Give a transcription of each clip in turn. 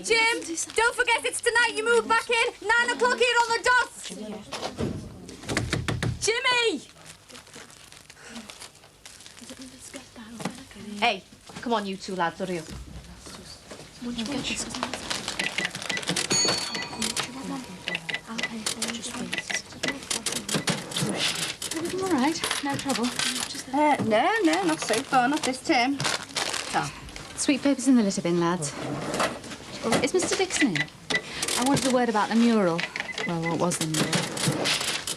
Jim. Don't forget it's tonight you move back in. 9 o'clock here on the dot. Jimmy! Hey, come on, you two lads, hurry up. All right, no trouble. No, not so far, not this term. Oh. Sweet papers in the litter bin, lads. Is Mr. Dixon in? I wanted a word about the mural. Well, what was the mural?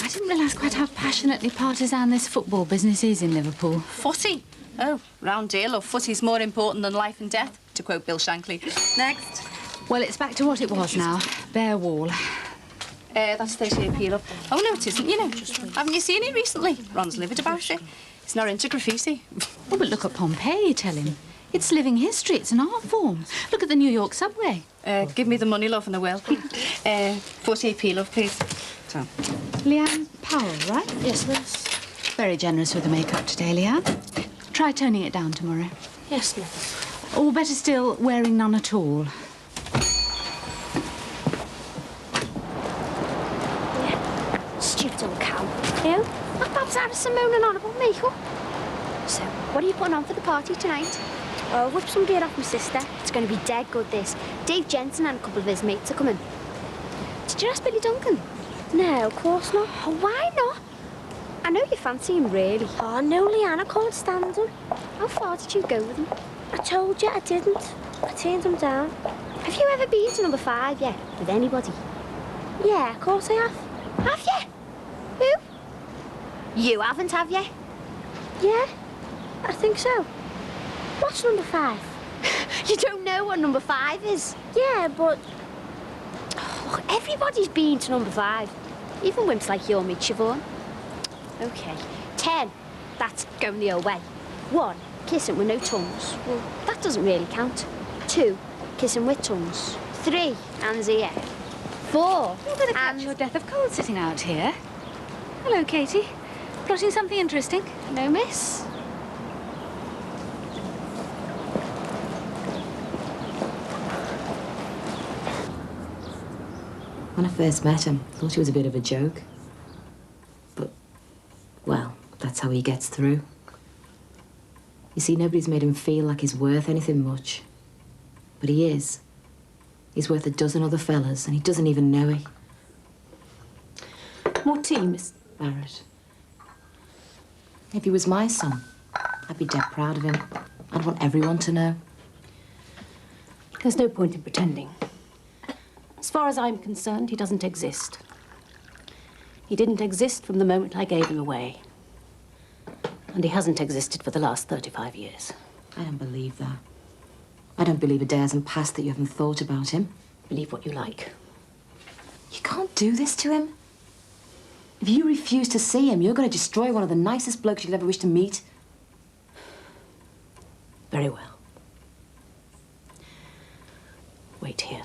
I didn't realise quite how passionately partisan this football business is in Liverpool. Footy? Oh, round here, love. Footy's more important than life and death, to quote Bill Shankly. Next. Well, it's back to what it was now. Bare wall. That's 30p, love. Oh, no, it isn't, you know. Haven't you seen it recently? Ron's livid about it. He's not into graffiti. Oh, but look at Pompeii, tell him. It's living history. It's an art form. Look at the New York subway. Give me the money, love, and I will. 40p, love, please. So. Leanne Powell, right? Yes, miss. Very generous with the makeup today, Leanne. Try toning it down tomorrow. Yes, miss. Or better still, wearing none at all. Yeah. Stupid old cow. You? That Babs Harrison moaning on about makeup. So, what are you putting on for the party tonight? I'll whip some gear off my sister. It's going to be dead good, this. Dave Jensen and a couple of his mates are coming. Did you ask Billy Duncan? No, of course not. Oh, why not? I know you fancy him, really. Oh, no, Leanne, I can't stand him. How far did you go with him? I told you I didn't. I turned him down. Have you ever been to number 5 yet, with anybody? Yeah, of course I have. Have you? Who? You haven't, have you? Yeah, I think so. What's number 5? You don't know what number 5 is? Yeah, but... Oh, everybody's been to number 5. Even wimps like your meet Siobhan. OK. 10. That's going the old way. 1. Kissing with no tongues. Well, that doesn't really count. 2. Kissing with tongues. 3. Hands here. 4. You're going to catch your death of cold sitting out here. Hello, Katie. Plotting something interesting? No, miss. When I first met him, I thought he was a bit of a joke. But, well, that's how he gets through. You see, nobody's made him feel like he's worth anything much. But he is. He's worth a dozen other fellas, and he doesn't even know it. More tea, Miss Barrett. If he was my son, I'd be dead proud of him. I'd want everyone to know. There's no point in pretending. As far as I'm concerned, he doesn't exist. He didn't exist from the moment I gave him away. And he hasn't existed for the last 35 years. I don't believe that. I don't believe a day hasn't passed that you haven't thought about him. Believe what you like. You can't do this to him. If you refuse to see him, you're going to destroy one of the nicest blokes you could ever wish to meet. Very well. Wait here.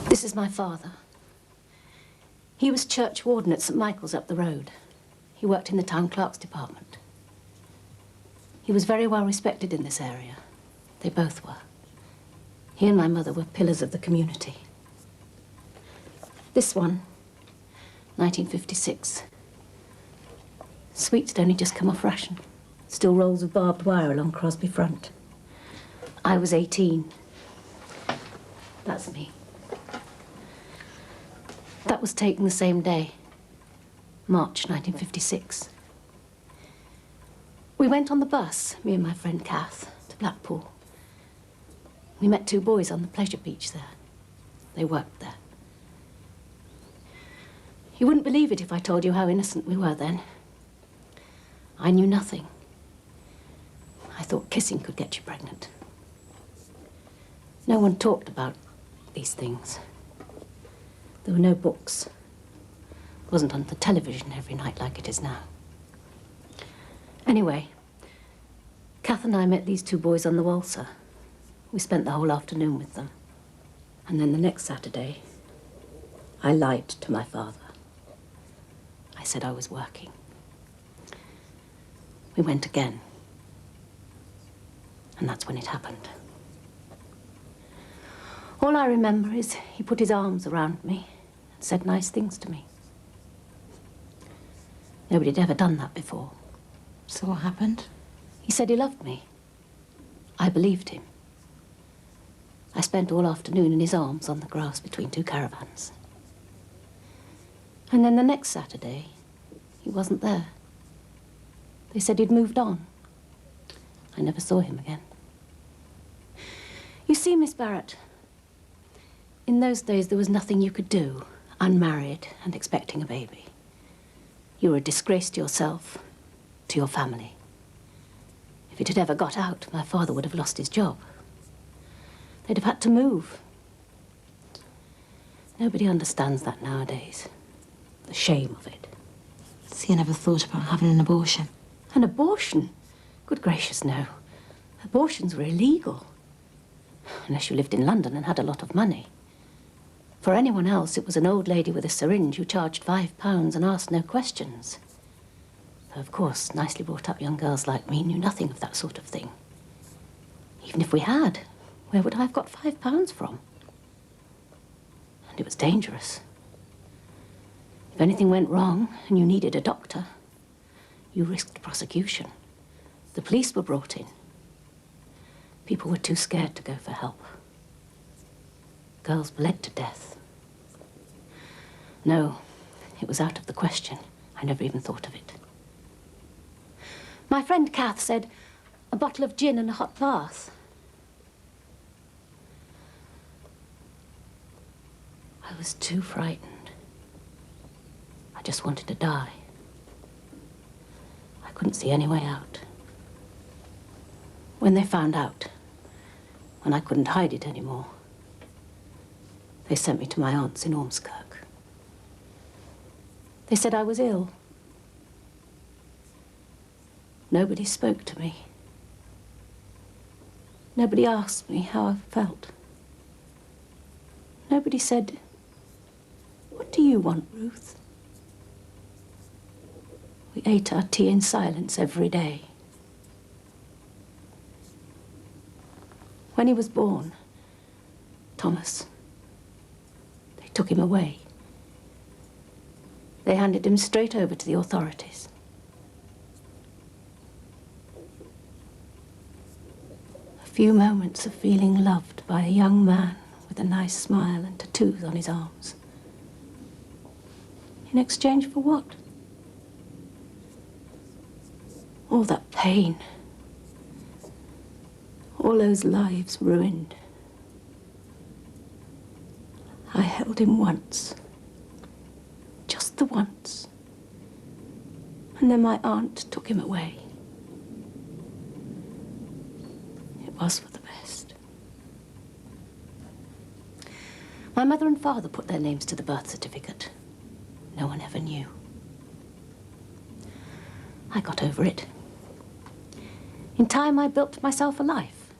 This is my father. He was church warden at St. Michael's up the road. He worked in the town clerk's department. He was very well respected in this area. They both were. He and my mother were pillars of the community. This one, 1956. Sweets had only just come off ration. Still rolls of barbed wire along Crosby Front. I was 18. That's me. That was taken the same day, March 1956. We went on the bus, me and my friend Kath, to Blackpool. We met 2 boys on the pleasure beach there. They worked there. You wouldn't believe it if I told you how innocent we were then. I knew nothing. I thought kissing could get you pregnant. No one talked about these things. There were no books. It wasn't on the television every night like it is now. Anyway, Kath and I met these 2 boys on the Walser. We spent the whole afternoon with them. And then the next Saturday, I lied to my father. I said I was working. We went again. And that's when it happened. All I remember is he put his arms around me and said nice things to me. Nobody had ever done that before. So what happened? He said he loved me. I believed him. I spent all afternoon in his arms on the grass between 2 caravans. And then the next Saturday, he wasn't there. They said he'd moved on. I never saw him again. You see, Miss Barrett, in those days there was nothing you could do, unmarried and expecting a baby. You were a disgrace to yourself, to your family. If it had ever got out, my father would have lost his job. They'd have had to move. Nobody understands that nowadays. The shame of it. So you never thought about having an abortion? An abortion? Good gracious, no. Abortions were illegal. Unless you lived in London and had a lot of money. For anyone else, it was an old lady with a syringe who charged £5 and asked no questions. Though, of course, nicely brought up young girls like me knew nothing of that sort of thing. Even if we had, where would I have got £5 from? And it was dangerous. If anything went wrong and you needed a doctor, you risked prosecution. The police were brought in. People were too scared to go for help. Girls bled to death. No, it was out of the question. I never even thought of it. My friend Kath said a bottle of gin and a hot bath. I was too frightened. I just wanted to die. I couldn't see any way out. When they found out, when I couldn't hide it anymore, they sent me to my aunt's in Ormskirk. They said I was ill. Nobody spoke to me. Nobody asked me how I felt. Nobody said, "What do you want, Ruth?" We ate our tea in silence every day. When he was born, Thomas, they took him away. They handed him straight over to the authorities. A few moments of feeling loved by a young man with a nice smile and tattoos on his arms. In exchange for what? All that pain. All those lives ruined. I held him once. Just the once. And then my aunt took him away. It was for the best. My mother and father put their names to the birth certificate. No one ever knew. I got over it. In time, I built myself a life.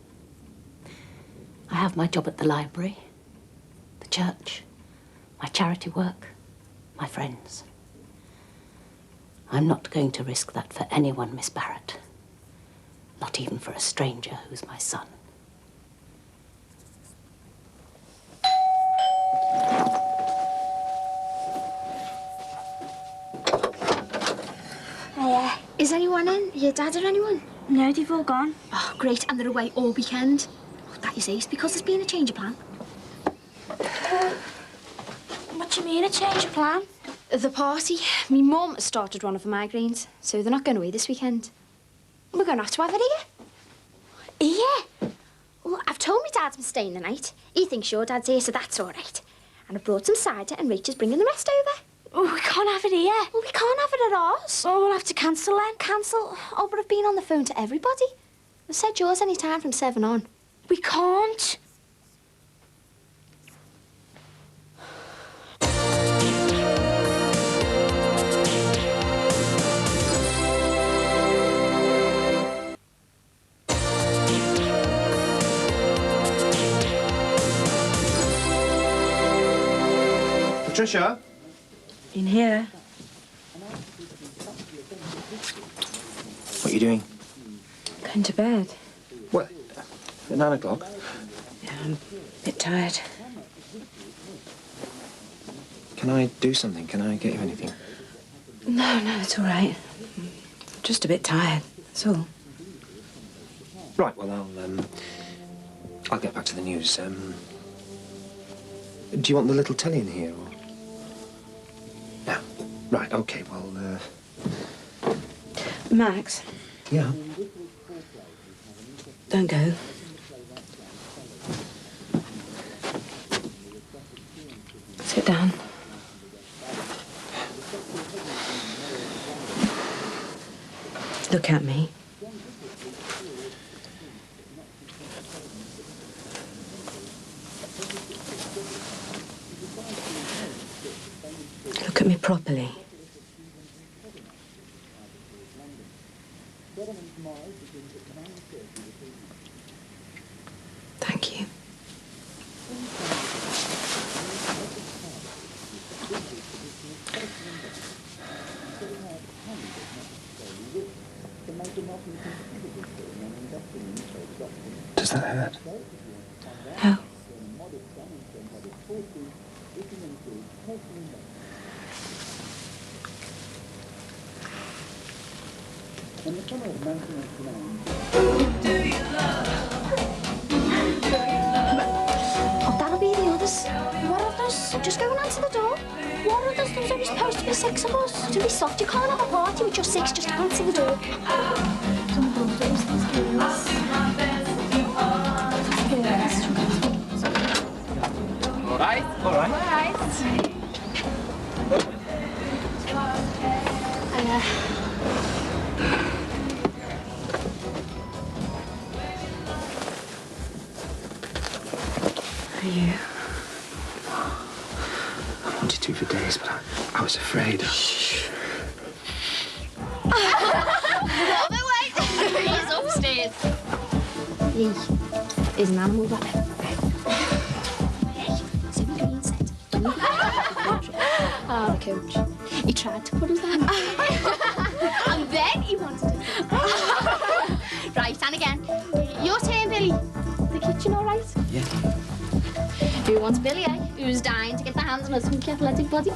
I have my job at the library, the church, my charity work, my friends. I'm not going to risk that for anyone, Miss Barrett. Not even for a stranger who's my son. Is anyone in? Your dad or anyone? No, they've all gone. Oh, great, and they're away all weekend. Oh, that is ace, because there's been a change of plan. What do you mean, a change of plan? The party. Me mum started one of the migraines, so they're not going away this weekend. We're going to have it here. Here? Well, I've told my dad I'm staying the night. He thinks your dad's here, so that's all right. And I've brought some cider, and Rachel's bringing the rest over. Oh, we can't have it here. Well, we can't have it at ours. Oh, we'll have to cancel then. Cancel? Oh, but I've been on the phone to everybody. I've said yours any time from 7 on. We can't. Patricia? In here. What are you doing? Going to bed. What? At 9 o'clock? Yeah, I'm a bit tired. Can I do something? Can I get you anything? No, it's all right. I'm just a bit tired, that's all. Right, well, I'll get back to the news. Do you want the little telly in here, or...? No. Right, OK, well, Max, Yeah? don't go. Sit down. Look at me. Look at me properly. Thank you. Does that hurt? No. Oh, that'll be the others. What others? Just go and answer the door. What others? There's only supposed to be 6 of us. To be soft, you can't have a party with just 6. Just answer the door. All right. All right. Are you? I wanted to for days, but I was afraid. He's upstairs. He is an animal that. Hey, see what Green said? Oh, the coach. He tried to put us on. And then he wanted to. Right, and again. Your turn, Billy. The kitchen all right? Yeah. Who wants Billy, eh? Who's dying to get their hands on a hunky athletic body?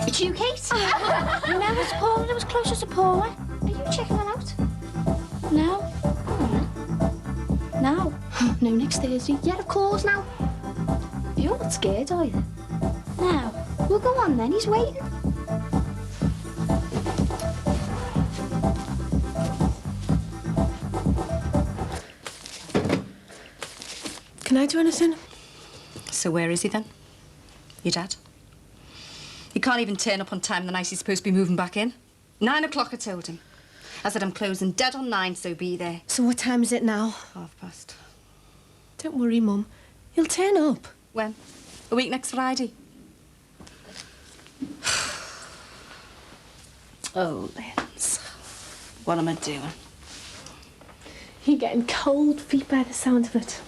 It's you, Kate. No, it's Paula. It was closer to Paula. Are you checking that out? No. No. No, next Thursday. Yeah, of course, now. You're not scared, are you? No. Well, go on then. He's waiting. Can I do anything? So where is he then? Your dad? He can't even turn up on time the night he's supposed to be moving back in. 9 o'clock, I told him. I said I'm closing dead on 9, so be there. So what time is it now? past. Don't worry, Mum. He'll turn up. When? A week next Friday. Oh, Lens. What am I doing? You're getting cold feet by the sound of it.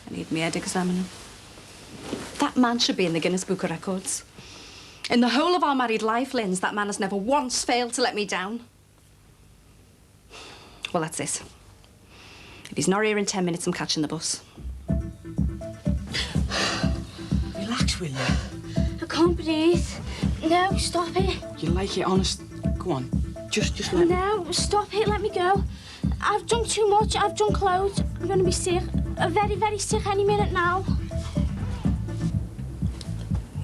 I need my head examining. That man should be in the Guinness Book of Records. In the whole of our married life, Linz, that man has never once failed to let me down. Well, that's it. If he's not here in 10 minutes, I'm catching the bus. Relax, will you? I can't breathe. No, stop it. You like it, honest? Go on. Just let me. No, stop it. Let me go. I've drunk too much. I've drunk loads. I'm going to be sick. Very, very sick any minute now.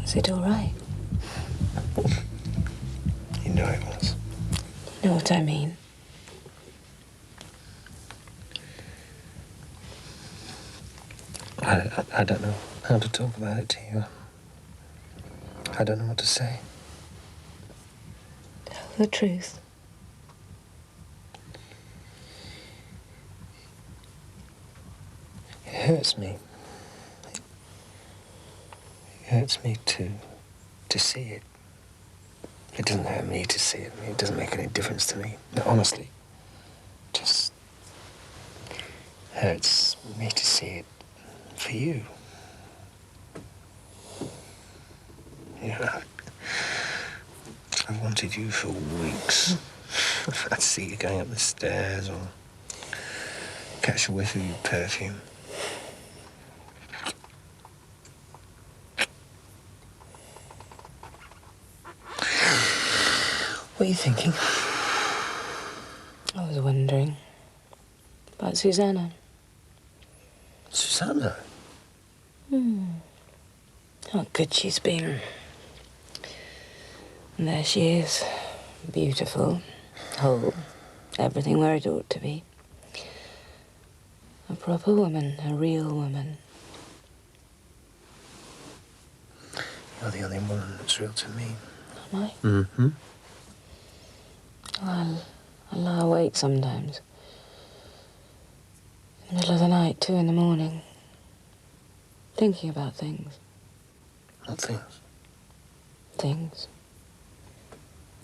Is it all right? You know it was. You know what I mean? I don't know how to talk about it to you. I don't know what to say. Tell the truth. It hurts me. It hurts me to see it. It doesn't hurt me to see it. It doesn't make any difference to me. No, honestly, just hurts me to see it for you. You know, I've wanted you for weeks. I'd see you going up the stairs or catch a whiff of your perfume. What are you thinking? I was wondering about Susanna. Susanna? How good she's been. And there she is, beautiful, whole, everything where it ought to be. A proper woman, a real woman. You're the only woman that's real to me. Am I? Mm-hmm. I lie awake sometimes. In the middle of the night, 2 in the morning. Thinking about things. What things? Things.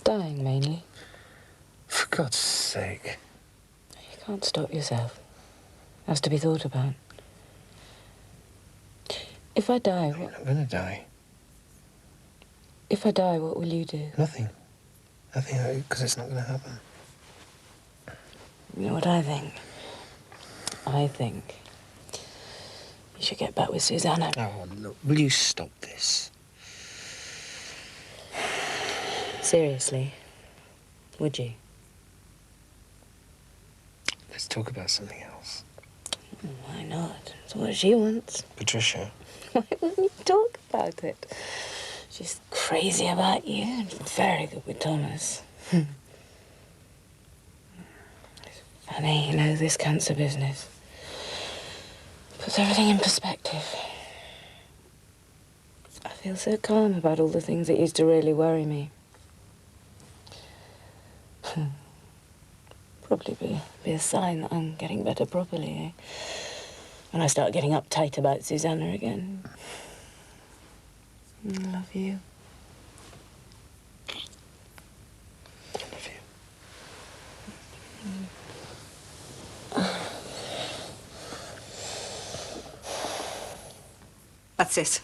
Dying, mainly. For God's sake. You can't stop yourself. Has to be thought about. If I die, You're not gonna die. If I die, what will you do? Nothing. Nothing, because it's not gonna happen. You know what I think? I think you should get back with Susanna. Oh, look, will you stop this? Seriously, would you? Let's talk about something else. Why not? It's what she wants. Patricia. Why wouldn't you talk about it? She's crazy about you and very good with Thomas. It's funny, you know, this cancer business puts everything in perspective. I feel so calm about all the things that used to really worry me. Probably be a sign that I'm getting better properly, eh? When I start getting uptight about Susanna again. I love you. I love you. That's it.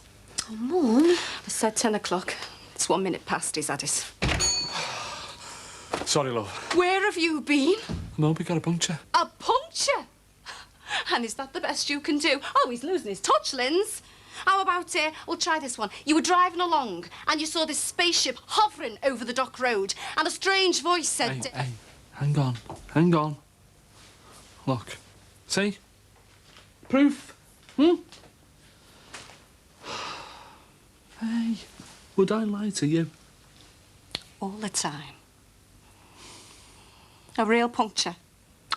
Oh, Mum. I said 10 o'clock. It's 1 minute past. He's at us. Sorry, love. Where have you been? No, we got a puncture. A puncture? And is that the best you can do? Oh, he's losing his touch, Linz. How about, we'll try this one. You were driving along and you saw this spaceship hovering over the dock road and a strange voice said... Hey, hang on, hang on. Look, see? Proof, Hey, would I lie to you? All the time. A real puncture.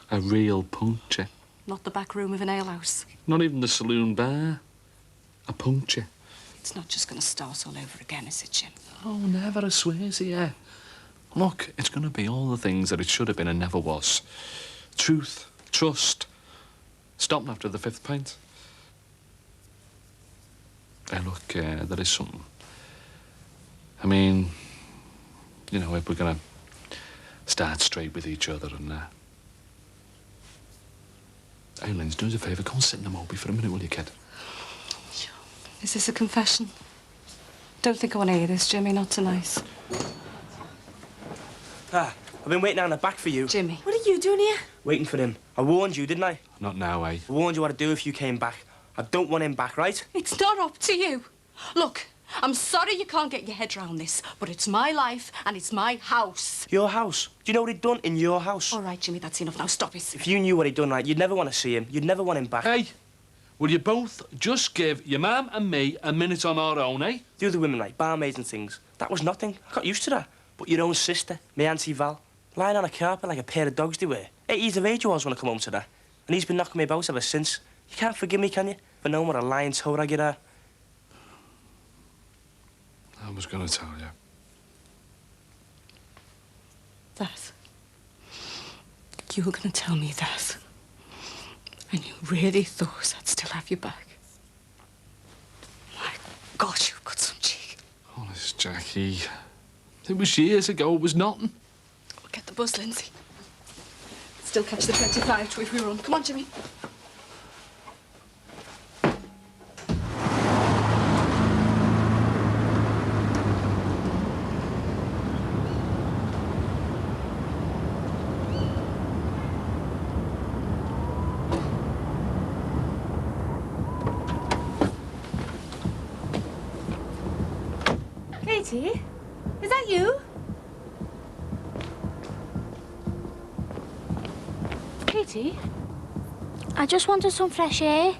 A real puncture. Not the back room of an alehouse. Not even the saloon bar. A puncture. It's not just going to start all over again, is it, Jim? Oh, never, I swear to you. Look, it's going to be all the things that it should have been and never was. Truth, trust, stopping after the 5th pint. Hey, look, there is something. I mean, you know, if we're going to start straight with each other and... Hey, Linz, do us a favour, go and sit in the Moby for a minute, will you, kid? Is this a confession? Don't think I want to hear this, Jimmy. Not tonight. I've been waiting down the back for you. Jimmy. What are you doing here? Waiting for him. I warned you, didn't I? Not now, eh? I warned you what to do if you came back. I don't want him back, right? It's not up to you. Look, I'm sorry you can't get your head round this, but it's my life and it's my house. Your house? Do you know what he'd done in your house? All right, Jimmy, that's enough. Now stop it. If you knew what he'd done, right, you'd never want to see him. You'd never want him back. Hey, will you both just give your mum and me a minute on our own, eh? The other women, like barmaids and things, that was nothing. I got used to that. But your own sister, my Auntie Val, lying on a carpet like a pair of dogs they were. 8 years of age I was when I come home to that. And he's been knocking me about ever since. You can't forgive me, can you? For knowing what a lying toe rag you are. I was going to tell you. That. You were going to tell me that. And you really thought I'd still have you back. My God, you've got some cheek. Honest, Jackie. It was years ago. It was nothing. We'll get the bus, Lindsay. Still catch the 25 to if we run. Come on, Jimmy. Katie, is that you? Katie? I just wanted some fresh air.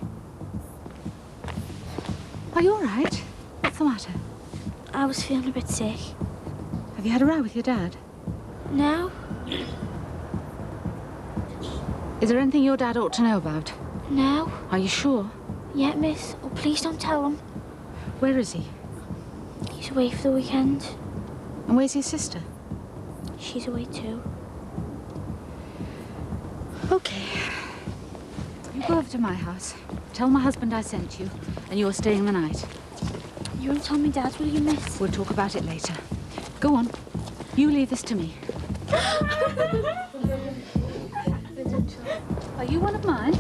Are you all right? What's the matter? I was feeling a bit sick. Have you had a row with your dad? No? Is there anything your dad ought to know about? No? Are you sure? Yeah, miss. Oh, please don't tell him. Where is he? He's away for the weekend. And where's your sister? She's away too. Okay. You go over to my house. Tell my husband I sent you, and you're staying the night. You won't tell me Dad, will you, miss? We'll talk about it later. Go on. You leave this to me. Are you one of mine?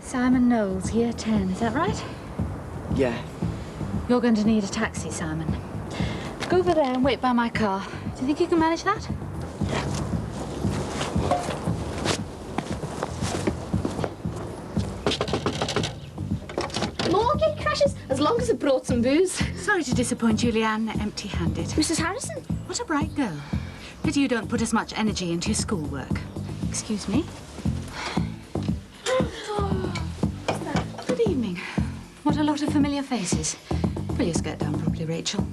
Simon Knowles, year 10, is that right? Yeah. You're going to need a taxi, Simon. Go over there and wait by my car. Do you think you can manage that? More gate crashes, as long as it brought some booze. Sorry to disappoint you, Leanne, empty-handed. Mrs. Harrison? What a bright girl. Pity you don't put as much energy into your schoolwork. Excuse me. Good evening. What a lot of familiar faces. Pull your skirt down properly, Rachel.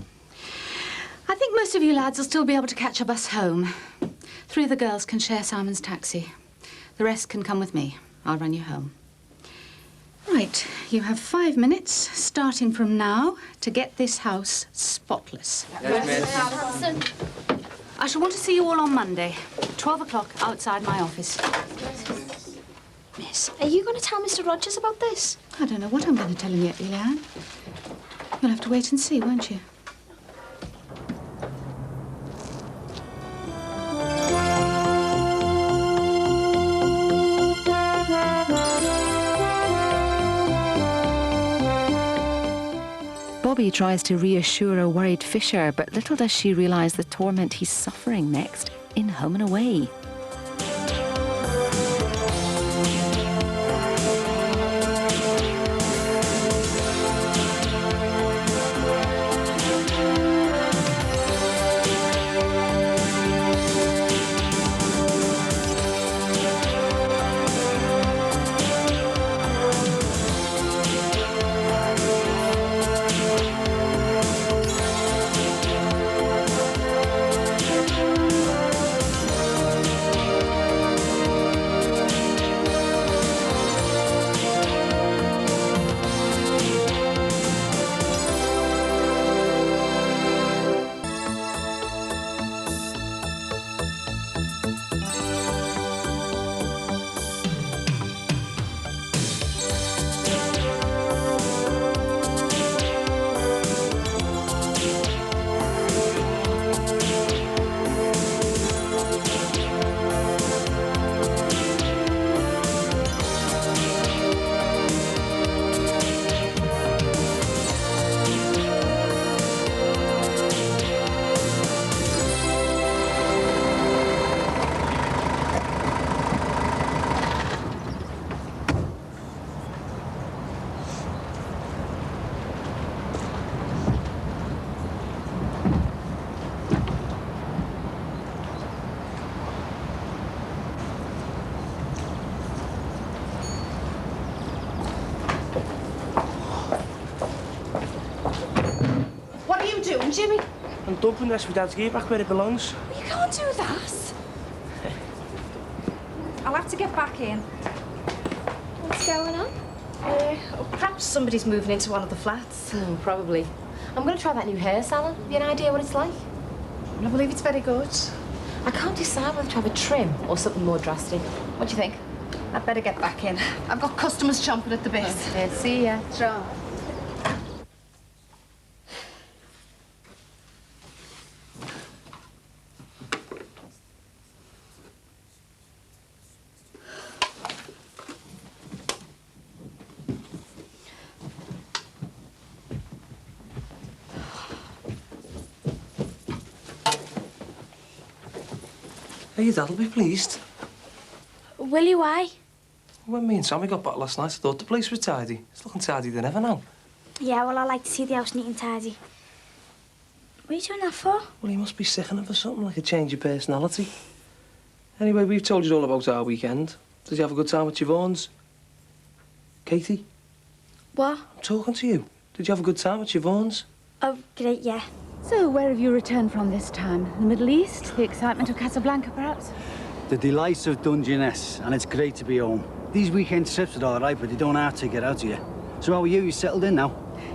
I think most of you lads will still be able to catch a bus home. 3 of the girls can share Simon's taxi. The rest can come with me. I'll run you home. Right, you have 5 minutes, starting from now, to get this house spotless. Yes, miss. I shall want to see you all on Monday, 12 o'clock, outside my office. Miss, are you going to tell Mr. Rogers about this? I don't know what I'm going to tell him yet, Leanne. You'll have to wait and see, won't you? Bobby tries to reassure a worried Fisher, but little does she realise the torment he's suffering next in Home and Away. Jimmy? I'm dumping this with Dad's gear back where it belongs. You can't do that. I'll have to get back in. What's going on? Perhaps somebody's moving into one of the flats. Probably. I'm going to try that new hair salon. Have you an idea what it's like? I believe it's very good. I can't decide whether to have a trim or something more drastic. What do you think? I'd better get back in. I've got customers chomping at the bit. Okay, see ya. Sure. Hey, Dad'll be pleased. Will you, why? When me and Sammy got back last night, I thought the place was tidy. It's looking tidier than ever now. Yeah, well, I like to see the house neat and tidy. What are you doing that for? Well, you must be sickening for something like a change of personality. Anyway, we've told you all about our weekend. Did you have a good time at your Vaughan's? Katie, What? I'm talking to you. Did you have a good time at your Vaughan's? Oh, great, yeah. So, where have you returned from this time? The Middle East? The excitement of Casablanca, perhaps? The delights of Dungeness, and it's great to be home. These weekend trips are all right, but they don't have to get out of you. So how are you? You settled in now?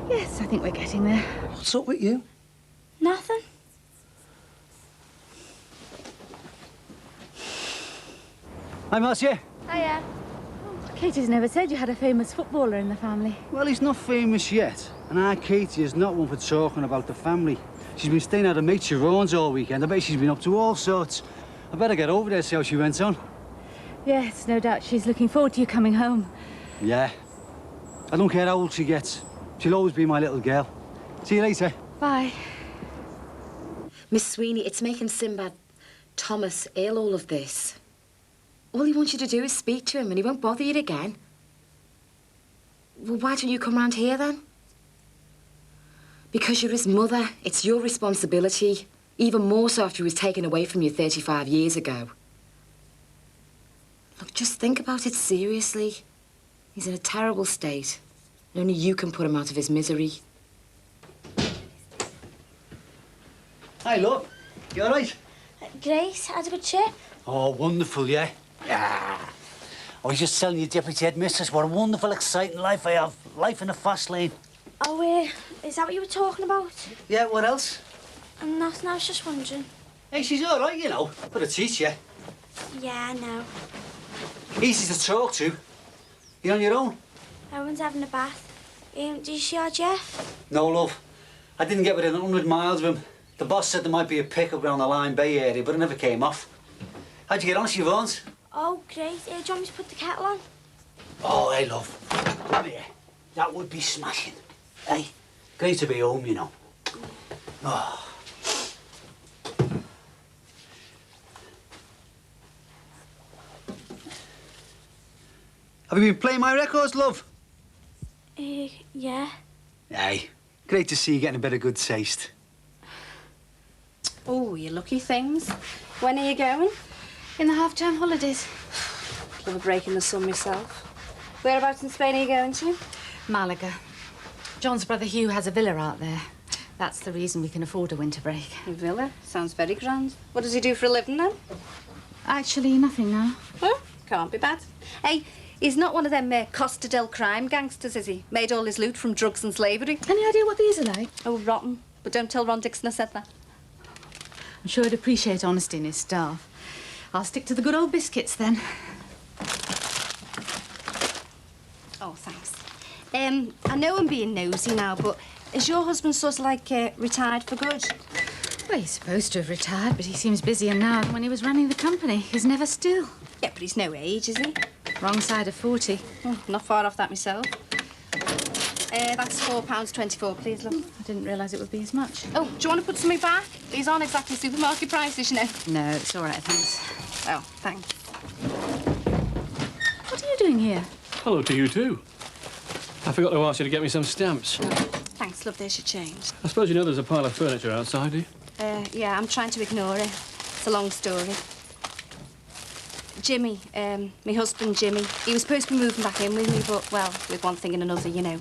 Yes, I think we're getting there. What's up with you? Nothing. Hi, Marcia. Hiya. Katie's never said you had a famous footballer in the family. Well, he's not famous yet, and our Katie is not one for talking about the family. She's been staying at her mate Sharon's all weekend. I bet she's been up to all sorts. I better get over there and see how she went on. Yes, no doubt she's looking forward to you coming home. Yeah. I don't care how old she gets. She'll always be my little girl. See you later. Bye. Miss Sweeney, it's making Sinbad Thomas ill, all of this. All he wants you to do is speak to him and he won't bother you again. Well, why don't you come round here, then? Because you're his mother. It's your responsibility. Even more so after he was taken away from you 35 years ago. Look, just think about it seriously. He's in a terrible state. And only you can put him out of his misery. Hi, love. You all right? Great, had a good trip. Oh, wonderful, yeah? Yeah. I was just telling you, Deputy Headmistress, what a wonderful, exciting life I have. Life in a fast lane. Oh, is that what you were talking about? Yeah, what else? Nothing, I was just wondering. Hey, she's all right, you know. But a teacher. Yeah, I know. Easy to talk to. You on your own? Owen's having a bath. Did you see our Jeff? No, love. I didn't get within 100 miles of him. The boss said there might be a pickup around the Line Bay area, but it never came off. How'd you get on, Siobhan's? Oh, great. Do you want me to put the kettle on? Oh, hey, love. Come here. That would be smashing. Hey, great to be home, you know. Oh. Have you been playing my records, love? Yeah. Hey, great to see you getting a bit of good taste. Oh, you lucky things. When are you going? In the half-term holidays. Love a break in the sun myself. Whereabouts in Spain are you going to? Malaga. John's brother Hugh has a villa out there. That's the reason we can afford a winter break. A villa? Sounds very grand. What does he do for a living, then? Actually, nothing now. Well, can't be bad. Hey, he's not one of them Costa del Crime gangsters, is he? Made all his loot from drugs and slavery. Any idea what these are like? Oh, rotten. But don't tell Ron Dixon I said that. I'm sure he'd appreciate honesty in his staff. I'll stick to the good old biscuits, then. Oh, thanks. I know I'm being nosy now, but is your husband sort of like retired for good? Well, he's supposed to have retired, but he seems busier now than when he was running the company. He's never still. Yeah, but he's no age, is he? Wrong side of 40. Oh, not far off that myself. That's £4.24, please, love. I didn't realise it would be as much. Oh, do you want to put something back? These aren't exactly supermarket prices, you know. No, it's all right, thanks. Oh, thanks. What are you doing here? Hello to you too. I forgot to ask you to get me some stamps. Thanks, love, there's your change. I suppose you know there's a pile of furniture outside, do you? Yeah, I'm trying to ignore it. It's a long story. Jimmy, my husband Jimmy, he was supposed to be moving back in with me, but, well, with one thing and another, you know,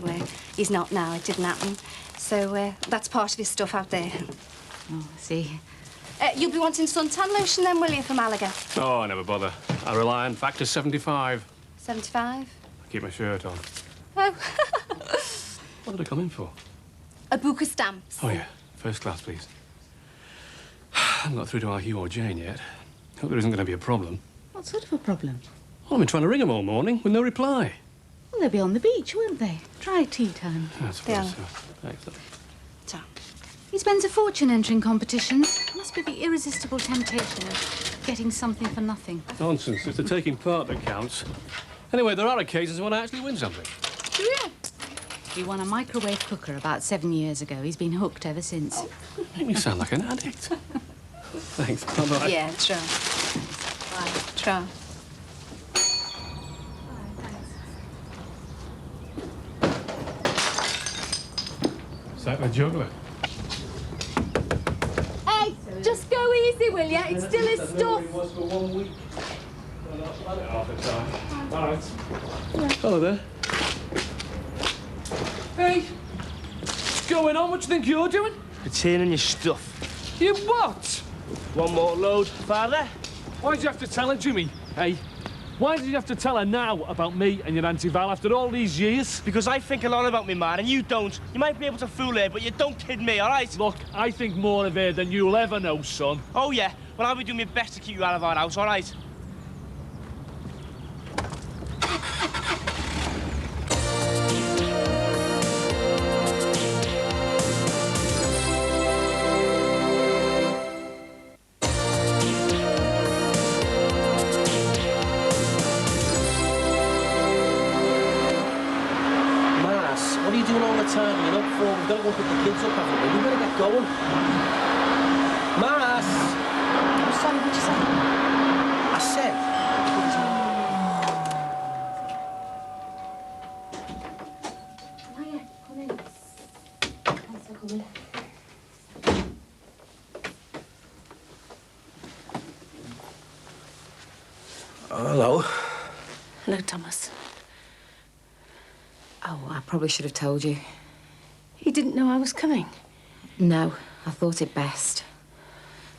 he's not now. It didn't happen. So that's part of his stuff out there. Oh, I see. You'll be wanting suntan lotion then, will you, for Malaga? Oh, I never bother. I rely on factor 75. 75? I keep my shirt on. Oh. What did I come in for? A book of stamps. Oh, yeah. First class, please. I haven't got through to our Hugh or Jane yet. Hope there isn't going to be a problem. What sort of a problem? Well, I've been trying to ring them all morning with no reply. Well, they'll be on the beach, won't they? Try tea time. I suppose so. Thanks. He spends a fortune entering competitions. Must be the irresistible temptation of getting something for nothing. Nonsense. It's the taking part that counts. Anyway, there are occasions when I actually win something. Do you? He won a microwave cooker about 7 years ago. He's been hooked ever since. Make me sound like an addict. Thanks. Bye-bye. Yeah, true. Bye. True. Is that a juggler? Hey, just go easy, will you? It's still his stuff. It was for 1 week. Half the time. All right. Hello there. Hey, what's going on? What do you think you're doing? Retaining your stuff. You what? One more load, Father. Why'd you have to tell her, Jimmy? Hey, why did you have to tell her now about me and your Auntie Val after all these years? Because I think a lot about me, man, and you don't. You might be able to fool her, but you don't kid me, all right? Look, I think more of her than you'll ever know, son. Oh, yeah? Well, I'll be doing my best to keep you out of our house, all right? Tidying up for. We've got to go pick the kids up, haven't we? We better get going. Maras! I'm sorry, what you say? I said... Hiya, come in. Thanks for coming. Oh, hello. Hello, Thomas. Oh, I probably should have told you. He didn't know I was coming. No, I thought it best.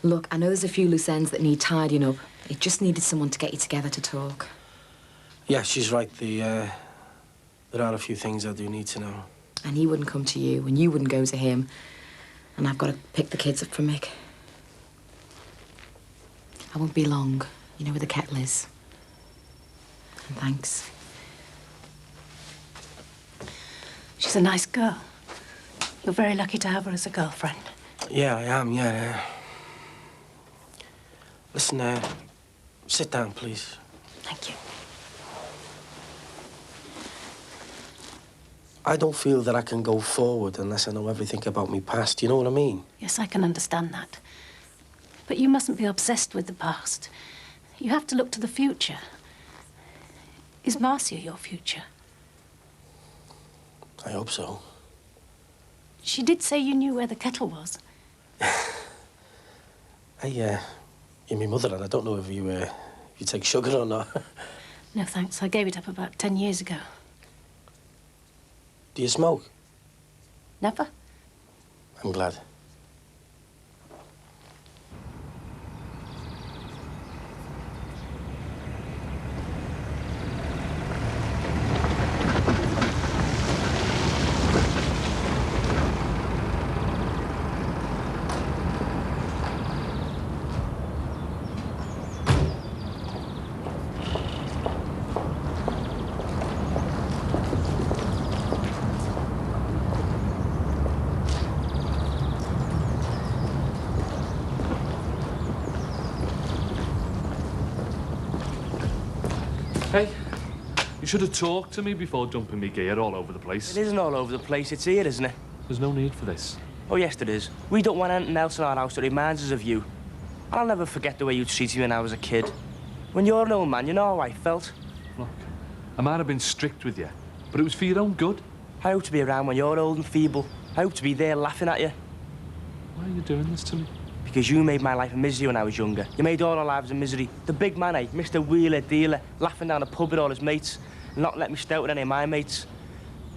Look, I know there's a few loose ends that need tidying up. It just needed someone to get you together to talk. Yeah, she's right. There are a few things I do need to know. And he wouldn't come to you, and you wouldn't go to him. And I've got to pick the kids up for Mick. I won't be long. You know where the kettle is. And thanks. She's a nice girl. You're very lucky to have her as a girlfriend. Yeah, I am, yeah. Listen, sit down, please. Thank you. I don't feel that I can go forward unless I know everything about me past. You know what I mean? Yes, I can understand that. But you mustn't be obsessed with the past. You have to look to the future. Is Marcia your future? I hope so. She did say you knew where the kettle was. You're my mother, and I don't know if you take sugar or not. No, thanks. I gave it up about 10 years ago. Do you smoke? Never? I'm glad. Hey, you should have talked to me before dumping me gear all over the place. It isn't all over the place. It's here, isn't it? There's no need for this. Oh, yes, there is. We don't want anything else in our house that reminds us of you. I'll never forget the way you treated me when I was a kid. When you're an old man, you know how I felt. Look, I might have been strict with you, but it was for your own good. I hope to be around when you're old and feeble. I hope to be there laughing at you. Why are you doing this to me? Because you made my life a misery when I was younger. You made all our lives a misery. The big man, eh? Mr. Wheeler Dealer, laughing down the pub with all his mates, and not let me stay out with any of my mates.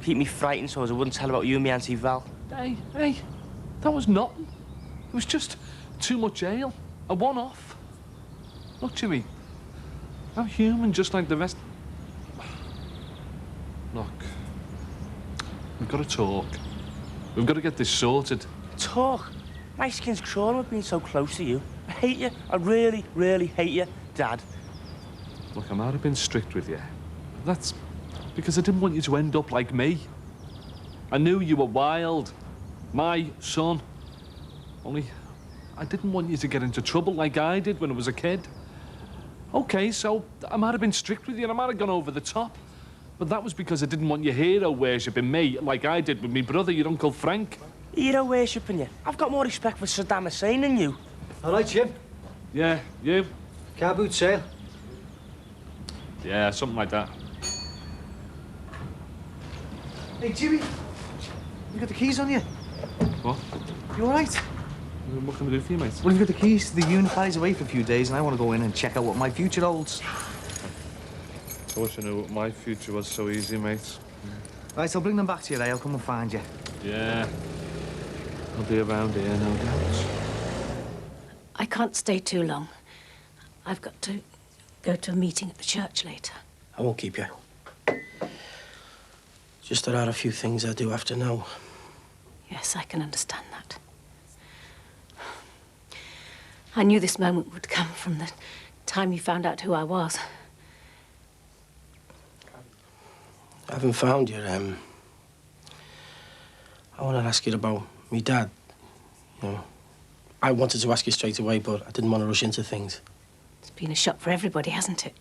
Keep me frightened so as I wouldn't tell about you and me Auntie Val. Hey, that was nothing. It was just too much ale. A one-off. Look, Jimmy, I'm human just like the rest. Look, we've got to talk. We've got to get this sorted. Talk? My skin's crawling with being so close to you. I hate you. I really, really hate you, Dad. Look, I might have been strict with you. That's because I didn't want you to end up like me. I knew you were wild. My son. Only, I didn't want you to get into trouble like I did when I was a kid. Okay, so I might have been strict with you and I might have gone over the top. But that was because I didn't want you hero worshipping me like I did with my brother, your Uncle Frank. Hero worshipping you? I've got more respect for Saddam Hussein than you. All right, Jim? Yeah, you? Car boot sale? Yeah, something like that. Hey, Jimmy. You got the keys on you? What? You all right? What can I do for you, mate? Well, you've got the keys to the unit. Paddy's away for a few days, and I want to go in and check out what my future holds. I wish I knew what my future was so easy, mate. Right, I'll bring them back to you, I'll come and find you. Yeah. I'll be around here, no doubt. I can't stay too long. I've got to go to a meeting at the church later. I won't keep you. Just there are a few things I do have to know. Yes, I can understand that. I knew this moment would come from the time you found out who I was. I haven't found you, I want to ask you about me dad. You know, I wanted to ask you straight away, but I didn't want to rush into things. It's been a shock for everybody, hasn't it?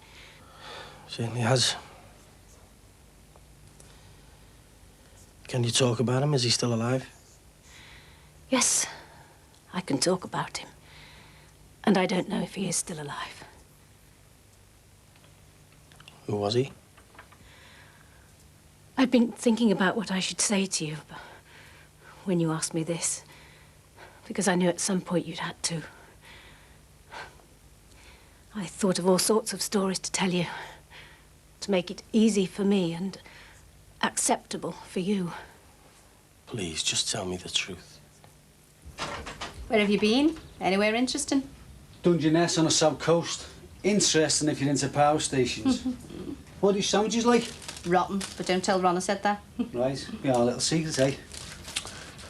Certainly has. Can you talk about him? Is he still alive? Yes, I can talk about him. And I don't know if he is still alive. Who was he? I've been thinking about what I should say to you when you asked me this, because I knew at some point you'd had to. I thought of all sorts of stories to tell you, to make it easy for me and acceptable for you. Please, just tell me the truth. Where have you been? Anywhere interesting? Dungeness on the south coast. Interesting if you're into power stations. What are these sandwiches like? Rotten, but don't tell Ron I said that. Right, yeah, a little secret, eh?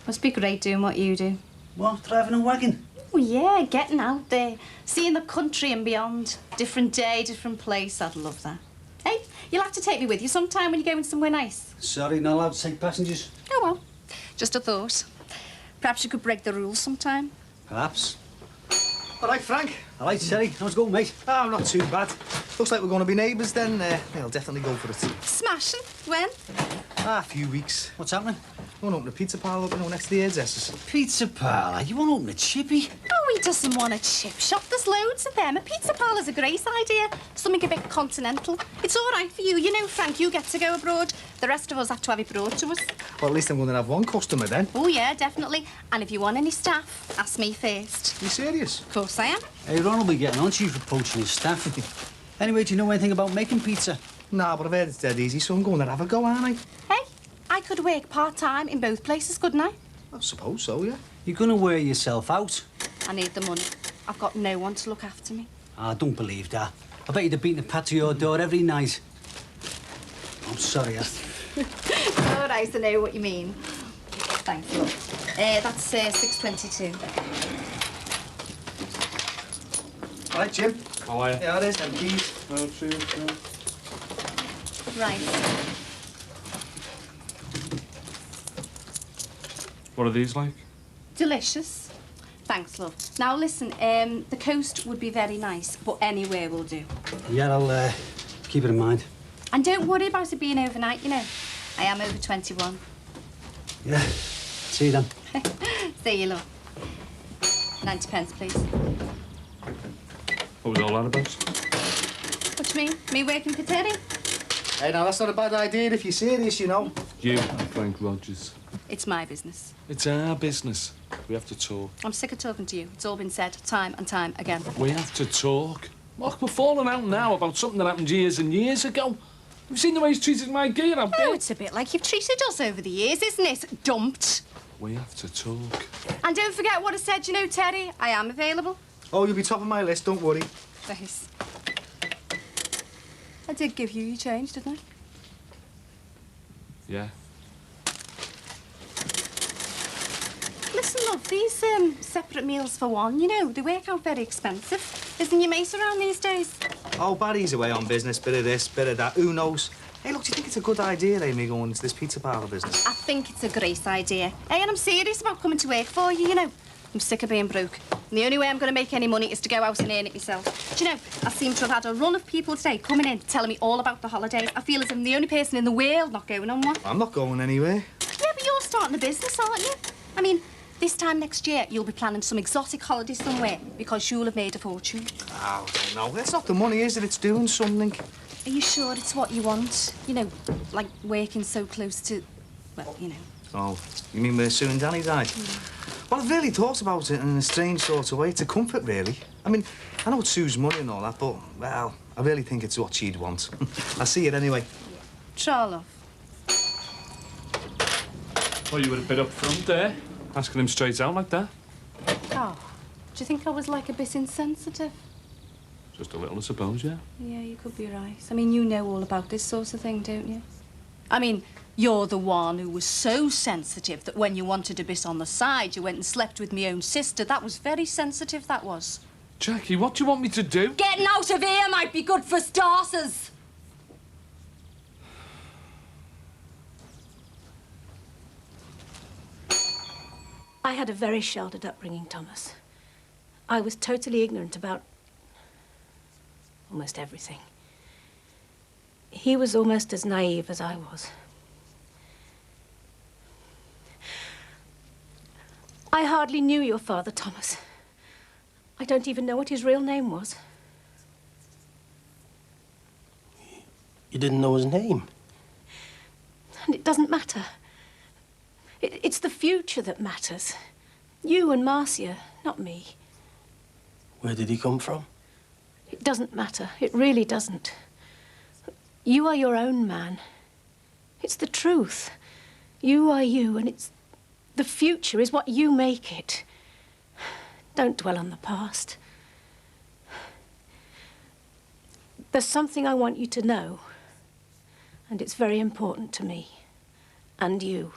Must be great doing what you do. What, driving a wagon? Oh, yeah, getting out there, seeing the country and beyond. Different day, different place. I'd love that. Hey, you'll have to take me with you sometime when you're going somewhere nice. Sorry, not allowed to take passengers. Oh, well, just a thought. Perhaps you could break the rules sometime. Perhaps. All right, Frank. All right, Terry. How's it going, mate? Oh, not too bad. Looks like we're going to be neighbours then. I'll definitely go for it. Smashing. When? A few weeks. What's happening? I want to open a pizza parlour up, next to the hairdressers. Pizza parlour? You want to open a chippy? Oh, he doesn't want a chip shop. There's loads of them. A pizza parlour's a great idea. Something a bit continental. It's all right for you. You know, Frank, you get to go abroad. The rest of us have to have it brought to us. Well, at least I'm going to have one customer then. Oh, yeah, definitely. And if you want any staff, ask me first. You serious? Of course I am. Hey, Ron will be getting on to you for poaching his staff. Anyway, do you know anything about making pizza? Nah, but I've heard it's dead easy, so I'm going to have a go, aren't I? Hey, I could work part-time in both places, couldn't I? I suppose so, yeah. You're going to wear yourself out. I need the money. I've got no one to look after me. I don't believe that. I bet you'd have beaten a pat to your door every night. I'm sorry, All right, I know what you mean. Thanks, love. That's 6.22. All right, Jim. How are you? Yeah, there's them keys. Oh, cheers. Right. What are these like? Delicious. Thanks, love. Now, listen, the coast would be very nice, but anywhere will do. Yeah, I'll keep it in mind. And don't worry about it being overnight, you know. I am over 21. Yeah. See you then. See you, love. 90 pence, please. What was all that about? What do you mean? Me working for Terry? Hey, now, that's not a bad idea if you're serious, you know. You, Frank Rogers. It's my business. It's our business. We have to talk. I'm sick of talking to you. It's all been said time and time again. We have to talk. Look, we're falling out now about something that happened years and years ago. Have you seen the way he's treated my gear out there? Oh, it's a bit like you've treated us over the years, isn't it? Dumped. We have to talk. And don't forget what I said, you know, Terry. I am available. Oh, you'll be top of my list, don't worry. Nice. I did give you your change, didn't I? Yeah. Listen, love, these separate meals for one, you know, they work out very expensive. Isn't your mate around these days? Oh, Barry's away on business, bit of this, bit of that, who knows? Hey, look, do you think it's a good idea, me going into this pizza parlour business? I think it's a great idea. Hey, and I'm serious about coming to work for you, you know. I'm sick of being broke. And the only way I'm going to make any money is to go out and earn it myself. Do you know, I seem to have had a run of people today coming in, telling me all about the holidays. I feel as if I'm the only person in the world not going on one. I'm not going anywhere. Yeah, but you're starting a business, aren't you? I mean, this time next year, you'll be planning some exotic holiday somewhere because you'll have made a fortune. Oh, no, that's not the money, is it? It's doing something. Are you sure it's what you want? You know, like working so close to, well, you know. Oh, you mean where Sue and Danny died? Well, I've really thought about it in a strange sort of way. It's a comfort, really. I mean, I know it's Sue's money and all that, but, well, I really think it's what she'd want. I'll see it anyway. Sure, love. Oh, you were a bit up front there, asking him straight out like that. Oh, do you think I was, like, a bit insensitive? Just a little, I suppose, yeah. Yeah, you could be right. I mean, you know all about this sort of thing, don't you? I mean, you're the one who was so sensitive that when you wanted a bit on the side, you went and slept with my own sister. That was very sensitive, that was. Jackie, what do you want me to do? Getting out of here might be good for starters. I had a very sheltered upbringing, Thomas. I was totally ignorant about almost everything. He was almost as naive as I was. I hardly knew your father, Thomas. I don't even know what his real name was. You didn't know his name? And it doesn't matter. It's the future that matters. You and Marcia, not me. Where did he come from? It doesn't matter. It really doesn't. You are your own man. It's the truth. You are you, and it's... the future is what you make it. Don't dwell on the past. There's something I want you to know, and it's very important to me, and you.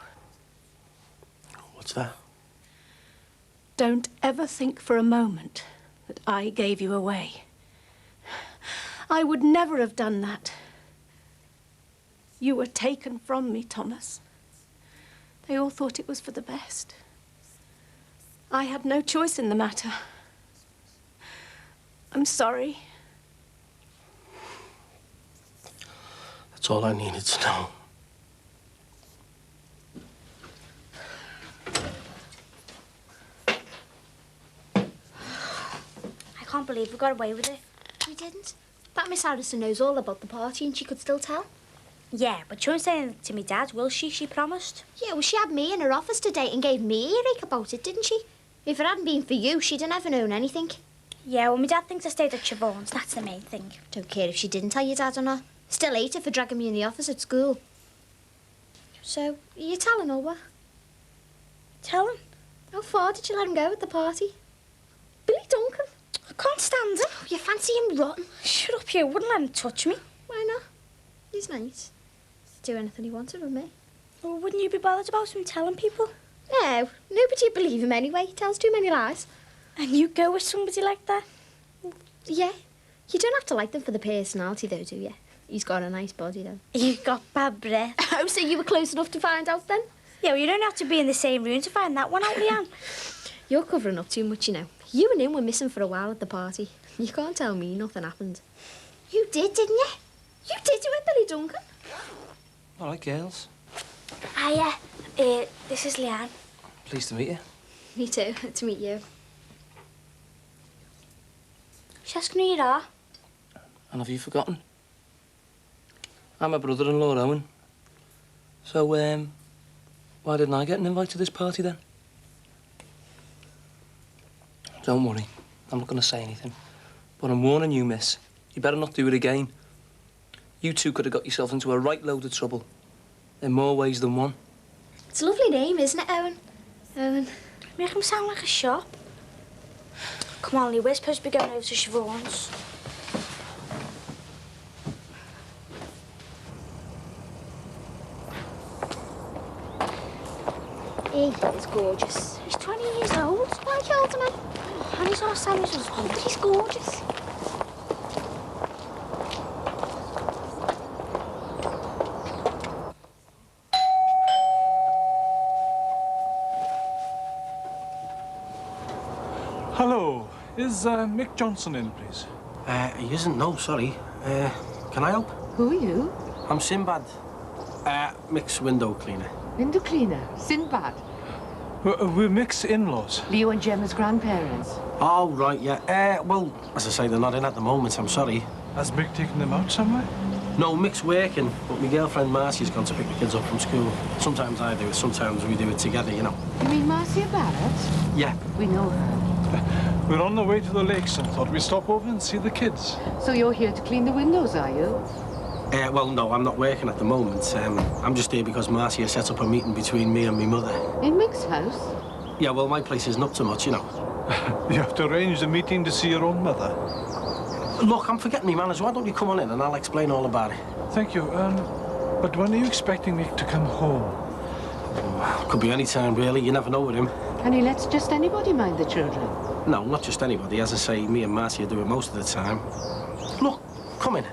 What's that? Don't ever think for a moment that I gave you away. I would never have done that. You were taken from me, Thomas. They all thought it was for the best. I had no choice in the matter. I'm sorry. That's all I needed to know. I can't believe we got away with it. We didn't. That Miss Addison knows all about the party and she could still tell. Yeah, but she won't say anything to me dad, will she? She promised. Yeah, well, she had me in her office today and gave me a earache about it, didn't she? If it hadn't been for you, she'd have never known anything. Yeah, well, my dad thinks I stayed at Siobhan's. That's the main thing. Don't care if she didn't tell your dad or not. Still hate her for dragging me in the office at school. So, are you telling or what? Tell him. How far did you let him go at the party? Billy Duncan? I can't stand him. Oh, you fancy him rotten? Shut up, you. Wouldn't let him touch me. Why not? He's nice. Do anything he wanted with me. Well, wouldn't you be bothered about him telling people? No, nobody would believe him anyway. He tells too many lies. And you go with somebody like that? Yeah. You don't have to like them for the personality, though, do you? He's got a nice body, though. You've got bad breath. Oh, so you were close enough to find out, then? Yeah, well, you don't have to be in the same room to find that one out, Leanne. You're covering up too much, you know. You and him were missing for a while at the party. You can't tell me nothing happened. You did, didn't you? You did, you with Billy Duncan. I like girls. Hiya, this is Leanne. Pleased to meet you. Me too, to meet you. She's asking who you are. And have you forgotten? I'm my brother-in-law, Owen. So, when Why didn't I get an invite to this party then? Don't worry. I'm not going to say anything. But I'm warning you, miss. You better not do it again. You two could have got yourself into a right load of trouble. In more ways than one. It's a lovely name, isn't it, Owen? Owen. Make him sound like a shop. Come on, Lee, we're supposed to be going over to Siobhan's. He is gorgeous. He's 20 years old. Like Alderman. Oh, and he's our Sammy's husband. He's gorgeous. Hello. Is Mick Johnson in, please? He isn't, no, sorry. Can I help? Who are you? I'm Sinbad. Mick's window cleaner. Window cleaner. Sinbad. We're Mick's in-laws. Leo and Gemma's grandparents. Oh, right, yeah. Well, as I say, they're not in at the moment, I'm sorry. Has Mick taken them out somewhere? No, Mick's working, but my girlfriend Marcy's gone to pick the kids up from school. Sometimes I do it, sometimes we do it together, you know. You mean Marcia Barrett? Yeah. We know her. We're on the way to the lakes and thought we'd stop over and see the kids. So you're here to clean the windows, are you? Well, no, I'm not working at the moment. I'm just here because Marcia set up a meeting between me and my mother. In Mick's house? Yeah, well, my place isn't up to much, you know. You have to arrange a meeting to see your own mother. Look, I'm forgetting me manners. Why don't you come on in and I'll explain all about it? Thank you. But when are you expecting Mick to come home? Could be any time, really. You never know with him. And he lets just anybody mind the children? No, not just anybody. As I say, me and Marcia do it most of the time. Look, come in.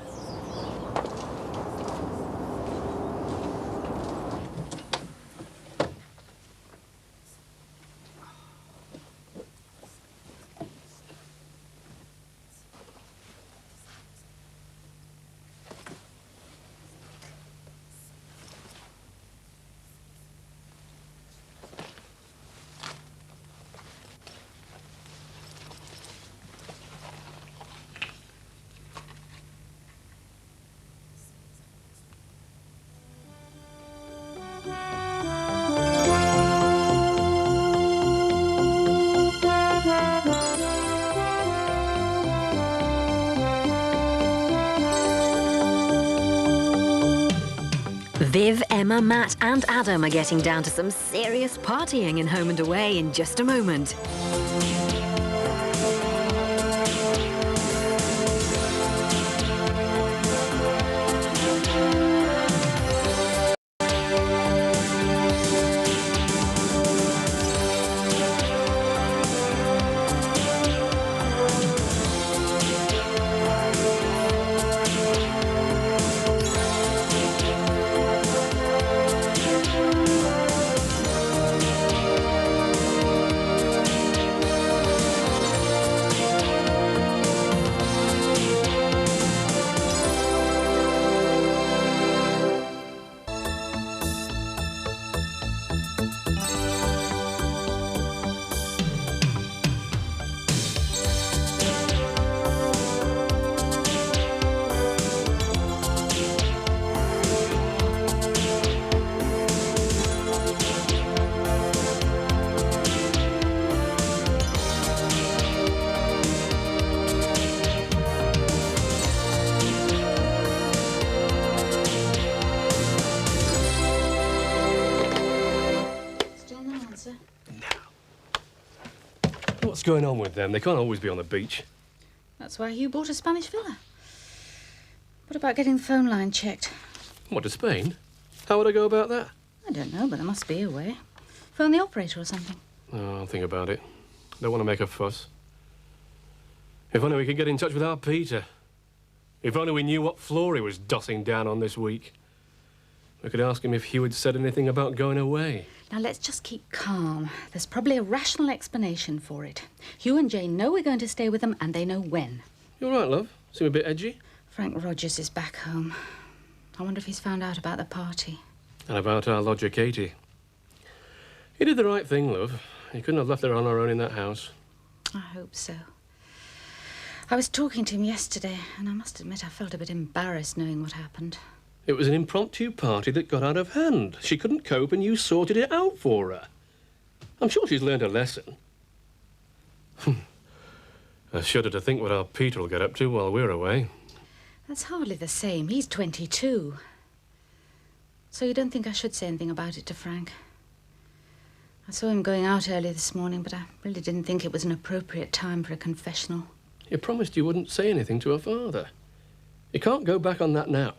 Viv, Emma, Matt and Adam are getting down to some serious partying in Home and Away in just a moment. What's going on with them? They can't always be on the beach. That's why Hugh bought a Spanish villa. What about getting the phone line checked? What, to Spain? How would I go about that? I don't know, but there must be a way. Phone the operator or something. Oh, I'll think about it. Don't want to make a fuss. If only we could get in touch with our Peter. If only we knew what floor he was dossing down on this week. We could ask him if Hugh had said anything about going away. Now, let's just keep calm. There's probably a rational explanation for it. Hugh and Jane know we're going to stay with them, and they know when. You all right, love? Seem a bit edgy? Frank Rogers is back home. I wonder if he's found out about the party. And about our lodger, Katie. He did the right thing, love. He couldn't have left her on her own in that house. I hope so. I was talking to him yesterday, and I must admit I felt a bit embarrassed knowing what happened. It was an impromptu party that got out of hand. She couldn't cope and you sorted it out for her. I'm sure she's learned her lesson. I shudder to think what our Peter will get up to while we're away. That's hardly the same. He's 22. So you don't think I should say anything about it to Frank? I saw him going out earlier this morning, but I really didn't think it was an appropriate time for a confessional. You promised you wouldn't say anything to her father. You can't go back on that now.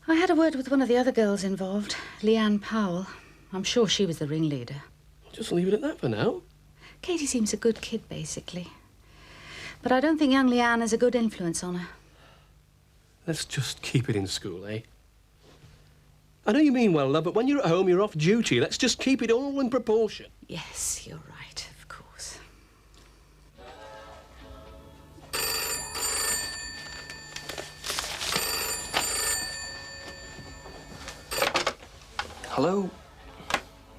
I had a word with one of the other girls involved, Leanne Powell. I'm sure she was the ringleader. Just leave it at that for now. Katie seems a good kid, basically. But I don't think young Leanne has a good influence on her. Let's just keep it in school, eh? I know you mean well, love, but when you're at home, you're off duty. Let's just keep it all in proportion. Yes, you're right, of course. Hello?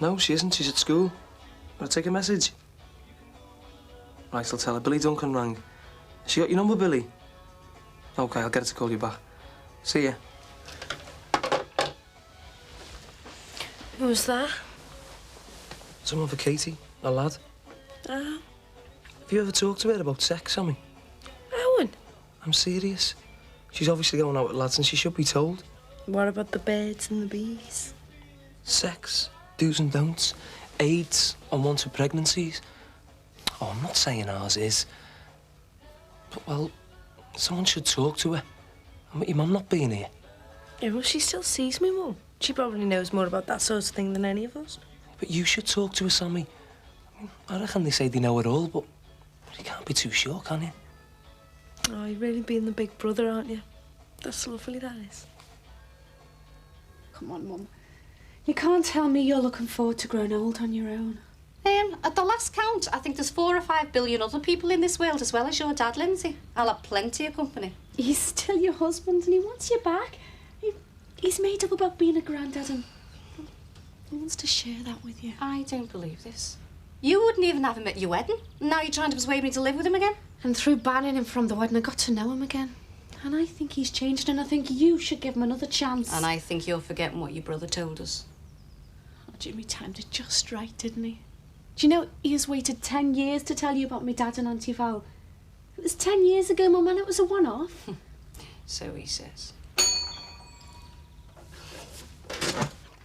No, she isn't. She's at school. Will I take a message? Right, I'll tell her. Billy Duncan rang. She got your number, Billy? OK, I'll get her to call you back. See ya. Who was that? Someone for Katie, a lad. Have you ever talked to her about sex, Sammy? Owen. I'm serious. She's obviously going out with lads and she should be told. What about the birds and the bees? Sex, do's and don'ts, AIDS, unwanted pregnancies. Oh, I'm not saying ours is. But, well, someone should talk to her. And with your mum not being here. Yeah, well, she still sees me, Mum. She probably knows more about that sort of thing than any of us. But you should talk to her, Sammy. I reckon they say they know it all, but you can't be too sure, can you? Oh, you're really being the big brother, aren't you? That's lovely, that is. Come on, Mum. You can't tell me you're looking forward to growing old on your own. At the last count, I think there's 4 or 5 billion other people in this world as well as your dad, Lindsay. I'll have plenty of company. He's still your husband and he wants you back. He's made up about being a granddad and he wants to share that with you. I don't believe this. You wouldn't even have him at your wedding. Now you're trying to persuade me to live with him again? And through banning him from the wedding, I got to know him again. And I think he's changed and I think you should give him another chance. And I think you're forgetting what your brother told us. Oh, Jimmy timed it just right, didn't he? Do you know, he has waited 10 years to tell you about my dad and Auntie Val. It was 10 years ago, Mum, and it was a one-off. So he says.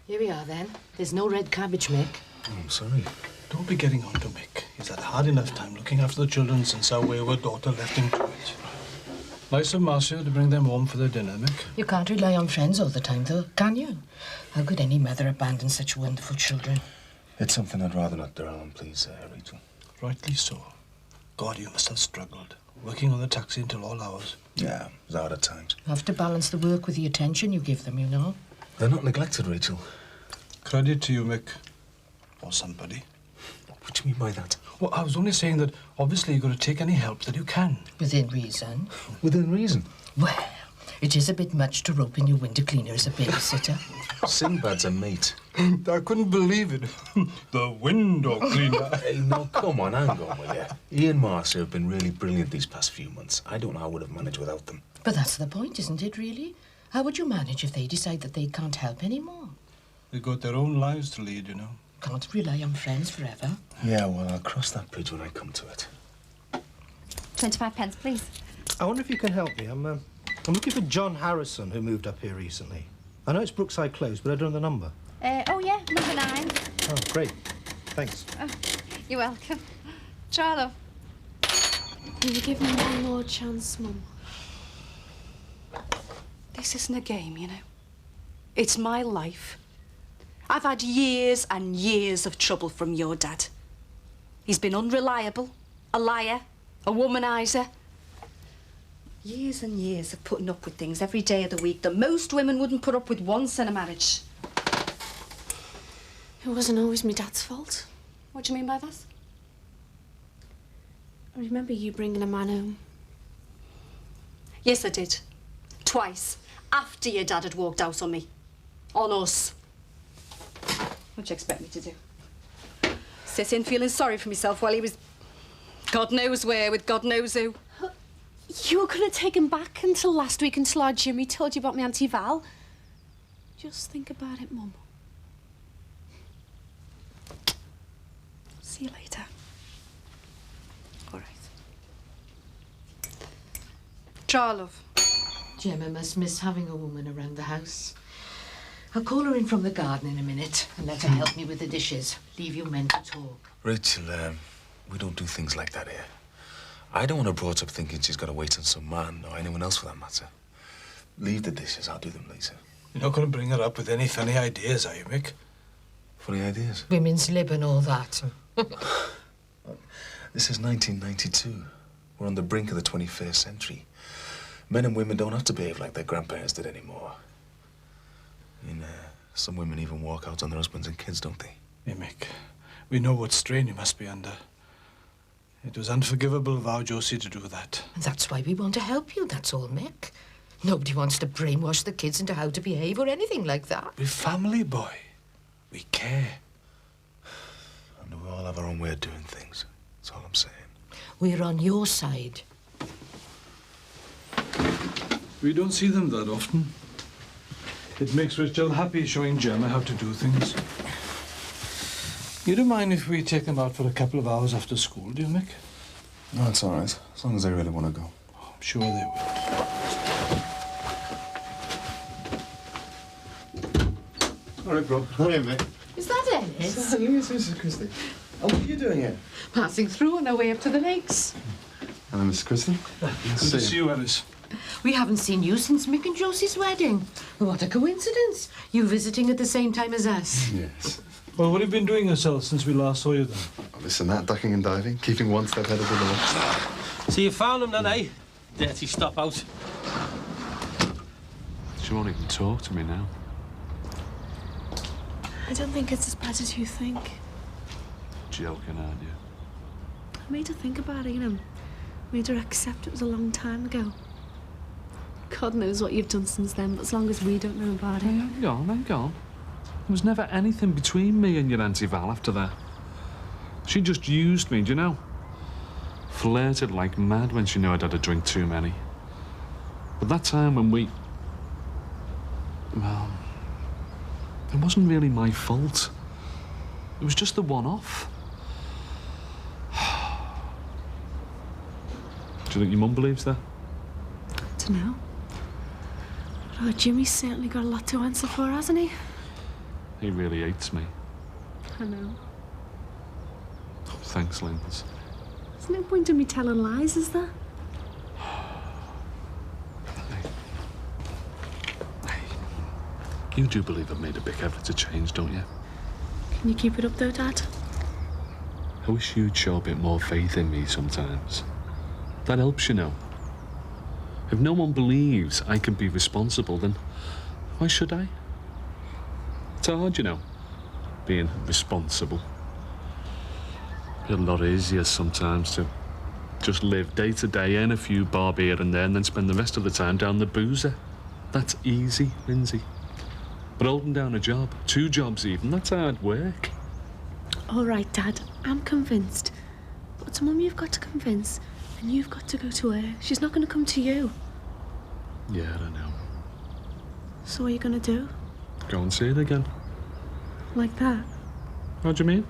Here we are, then. There's no red cabbage, Mick. Oh, I'm sorry. Don't be getting on to Mick. He's had a hard enough time looking after the children since our wayward daughter left him to it. Nice of Marcia to bring them home for their dinner, Mick. You can't rely on friends all the time, though, can you? How could any mother abandon such wonderful children? It's something I'd rather not dwell on, please, Rachel. Rightly so. God, you must have struggled, working on the taxi until all hours. Yeah, it was hard at times. You have to balance the work with the attention you give them, you know. They're not neglected, Rachel. Credit to you, Mick. Or somebody. What do you mean by that? Well, I was only saying that obviously you've got to take any help that you can. Within reason. Within reason? Well, it is a bit much to rope in your window cleaner as a babysitter. Sinbad's a mate. I couldn't believe it. The window cleaner. Hey, no, come on, hang on with you. He and Marcia have been really brilliant these past few months. I don't know how I would have managed without them. But that's the point, isn't it, really? How would you manage if they decide that they can't help anymore? They've got their own lives to lead, you know. Can't rely on friends forever. Yeah, well, I'll cross that bridge when I come to it. 25 pence, please. I wonder if you can help me. I'm looking for John Harrison, who moved up here recently. I know it's Brookside Close, but I don't know the number. Oh, yeah, number 9. Oh, great. Thanks. Oh, you're welcome. Try, love. Will you give me one more chance, Mum? This isn't a game, you know. It's my life. I've had years and years of trouble from your dad. He's been unreliable, a liar, a womanizer. Years and years of putting up with things every day of the week that most women wouldn't put up with once in a marriage. It wasn't always my dad's fault. What do you mean by that? I remember you bringing a man home. Yes, I did. Twice. After your dad had walked out on me. On us. What do you expect me to do? Sit in feeling sorry for myself while he was God knows where with God knows who. You were going to take him back until last week until our Jimmy told you about my Auntie Val. Just think about it, Mum. See you later. All right. Jar, love. Gemma must miss having a woman around the house. I'll call her in from the garden in a minute and let her help me with the dishes. Leave you men to talk. Rachel, we don't do things like that here. I don't want her brought up thinking she's got to wait on some man or anyone else for that matter. Leave the dishes, I'll do them later. You're not going to bring her up with any funny ideas, are you, Mick? Funny ideas? Women's lib and all that. This is 1992. We're on the brink of the 21st century. Men and women don't have to behave like their grandparents did anymore. I mean, some women even walk out on their husbands and kids, don't they? Hey, Mick, we know what strain you must be under. It was unforgivable of our Josie to do that. And that's why we want to help you, that's all, Mick. Nobody wants to brainwash the kids into how to behave or anything like that. We're family, boy. We care. And we all have our own way of doing things. That's all I'm saying. We're on your side. We don't see them that often. It makes Rachel happy showing Gemma how to do things. You don't mind if we take them out for a couple of hours after school, do you, Mick? No, it's all right. As long as they really want to go. Oh, I'm sure they will. All right, bro. Hi, Mick. Is that Ennis? Yes, Mrs. Christie. Oh, what are you doing here? Passing through on our way up to the lakes. Hello, Mrs. Christie. Good to see you, Ennis. We haven't seen you since Mick and Josie's wedding. What a coincidence. You visiting at the same time as us. Yes. Well, what have you been doing yourself since we last saw you then? Oh, this and that, ducking and diving, keeping one step ahead of the law. So you found him then, eh? Dirty stop out. She won't even talk to me now. I don't think it's as bad as you think. Joking, aren't you? I made her think about it, you know. Made her accept it was a long time ago. God knows what you've done since then, but as long as we don't know about it. Hey, hang on. There was never anything between me and your Auntie Val after that. She just used me, do you know? Flirted like mad when she knew I'd had a drink too many. But that time when we... Well, it wasn't really my fault. It was just the one-off. Do you think your mum believes that? I don't know. But Jimmy's certainly got a lot to answer for, hasn't he? He really hates me. I know. Oh, thanks, Linz. There's no point in me telling lies, is there? You do believe I've made a big effort to change, don't you? Can you keep it up, though, Dad? I wish you'd show a bit more faith in me sometimes. That helps, you know. If no one believes I can be responsible, then why should I? It's hard, you know, being responsible. It's a lot easier sometimes to just live day to day, earn a few bob here and there, and then spend the rest of the time down the boozer. That's easy, Lindsay. But holding down a job, 2 jobs even, that's hard work. All right, Dad, I'm convinced. But it's Mum you've got to convince, and you've got to go to her. She's not going to come to you. Yeah, I know. So what are you going to do? Go and see it again. Like that? What do you mean?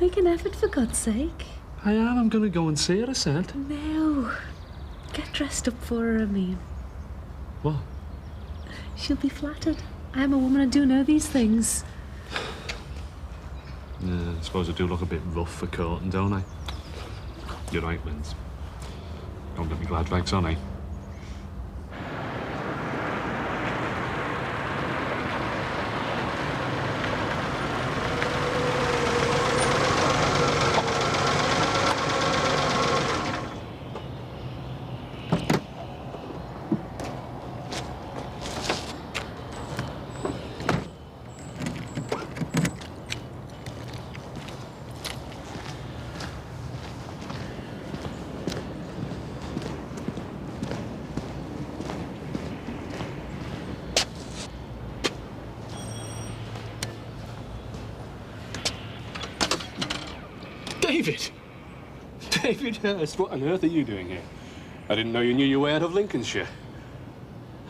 Make an effort, for God's sake. I am. I'm going to go and see her, I said. No. Get dressed up for her, I mean. What? She'll be flattered. I'm a woman, I do know these things. Yeah, I suppose I do look a bit rough for courting, don't I? You're right, Linz. Don't get me glad rags on, eh? David! David Hurst, what on earth are you doing here? I didn't know you knew your way out of Lincolnshire.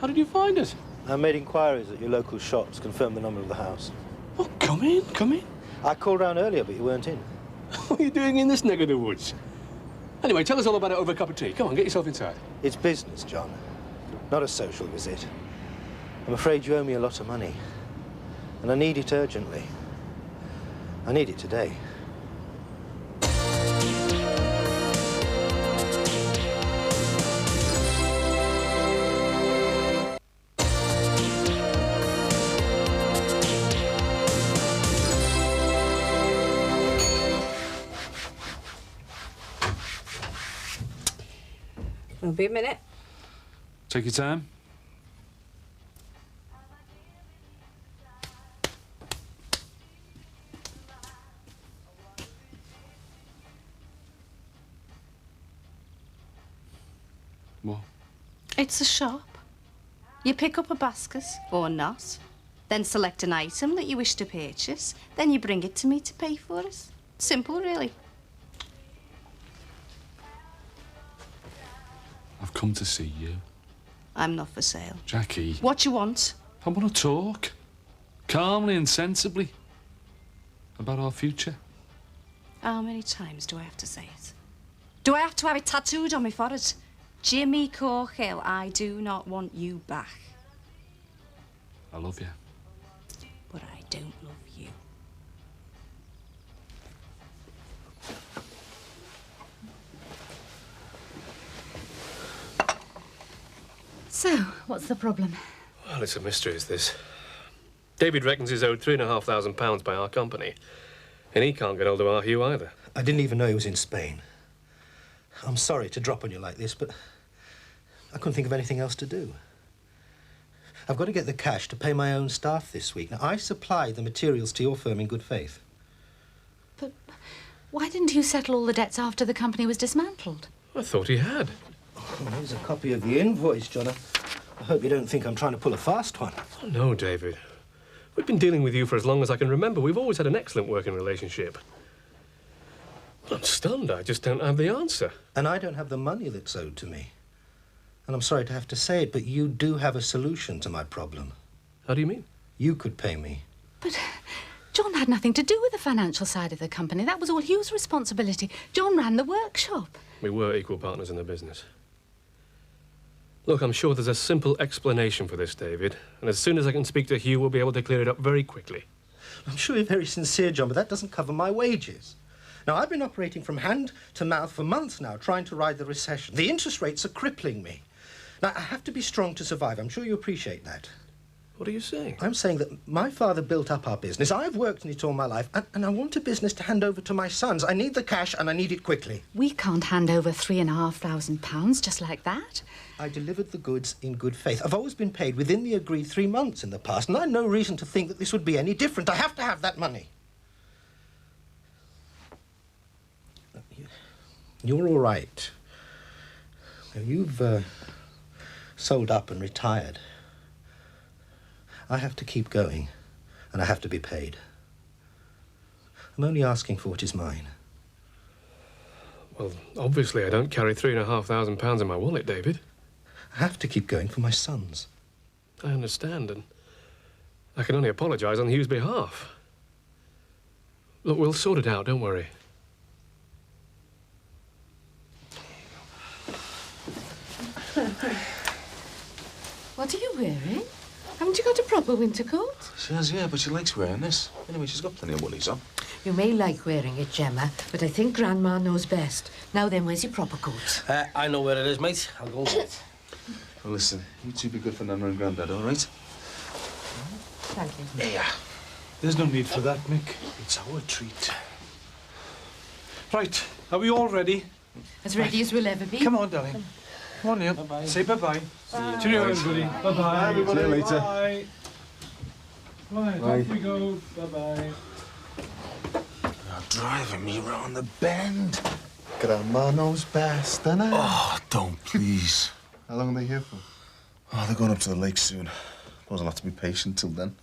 How did you find it? I made inquiries at your local shops, confirmed the number of the house. Oh, come in, come in. I called round earlier, but you weren't in. What are you doing in this neck of the woods? Anyway, tell us all about it over a cup of tea. Come on, get yourself inside. It's business, John. Not a social visit. I'm afraid you owe me a lot of money. And I need it urgently. I need it today. Won't be a minute. Take your time. What? It's a shop. You pick up a basket, or not, then select an item that you wish to purchase, then you bring it to me to pay for it. Simple, really. I've come to see you. I'm not for sale. Jackie. What you want? I want to talk. Calmly and sensibly. About our future. How many times do I have to say it? Do I have to have it tattooed on my forehead? Jimmy Corkhill, I do not want you back. I love you. But I don't love you. So, what's the problem? Well, it's a mystery, is this. David reckons he's owed £3,500 by our company. And he can't get hold of our Hugh either. I didn't even know he was in Spain. I'm sorry to drop on you like this, but I couldn't think of anything else to do. I've got to get the cash to pay my own staff this week. Now, I supplied the materials to your firm in good faith. But why didn't you settle all the debts after the company was dismantled? I thought he had. Oh, here's a copy of the invoice, John. I hope you don't think I'm trying to pull a fast one. Oh, no, David. We've been dealing with you for as long as I can remember. We've always had an excellent working relationship. I'm stunned. I just don't have the answer. And I don't have the money that's owed to me. And I'm sorry to have to say it, but you do have a solution to my problem. How do you mean? You could pay me. But John had nothing to do with the financial side of the company. That was all Hugh's responsibility. John ran the workshop. We were equal partners in the business. Look, I'm sure there's a simple explanation for this, David. And as soon as I can speak to Hugh, we'll be able to clear it up very quickly. I'm sure you're very sincere, John, but that doesn't cover my wages. Now, I've been operating from hand to mouth for months now, trying to ride the recession. The interest rates are crippling me. Now, I have to be strong to survive. I'm sure you appreciate that. What are you saying? I'm saying that my father built up our business. I've worked in it all my life, and I want a business to hand over to my sons. I need the cash, and I need it quickly. We can't hand over £3,500 just like that. I delivered the goods in good faith. I've always been paid within the agreed 3 months in the past, and I've no reason to think that this would be any different. I have to have that money. You're all right. Now, you've sold up and retired. I have to keep going, and I have to be paid. I'm only asking for what is mine. Well, obviously I don't carry £3,500 in my wallet, David. I have to keep going for my sons. I understand, and I can only apologise on Hugh's behalf. Look, we'll sort it out, don't worry. What are you wearing? Haven't you got a proper winter coat? She has, yeah, but she likes wearing this. Anyway, she's got plenty of woolies on. You may like wearing it, Gemma, but I think Grandma knows best. Now then, where's your proper coat? I know where it is, mate. I'll go get it. Well, listen, you two be good for Nana and Grandad, all right? Thank you. Yeah. There's no need for that, Mick. It's our treat. Right, are we all ready? As ready as we'll ever be. Come on, darling. Come on, Neil. Bye-bye. Say bye-bye. Cheerio, everybody. Bye-bye. Everybody. See you later. Bye. Right, Bye. off we go. Bye-bye. You're driving me round the bend. Grandma knows best, doesn't it? Oh, don't, please. How long are they here for? Oh, they're going up to the lake soon. Suppose I'll have to be patient till then.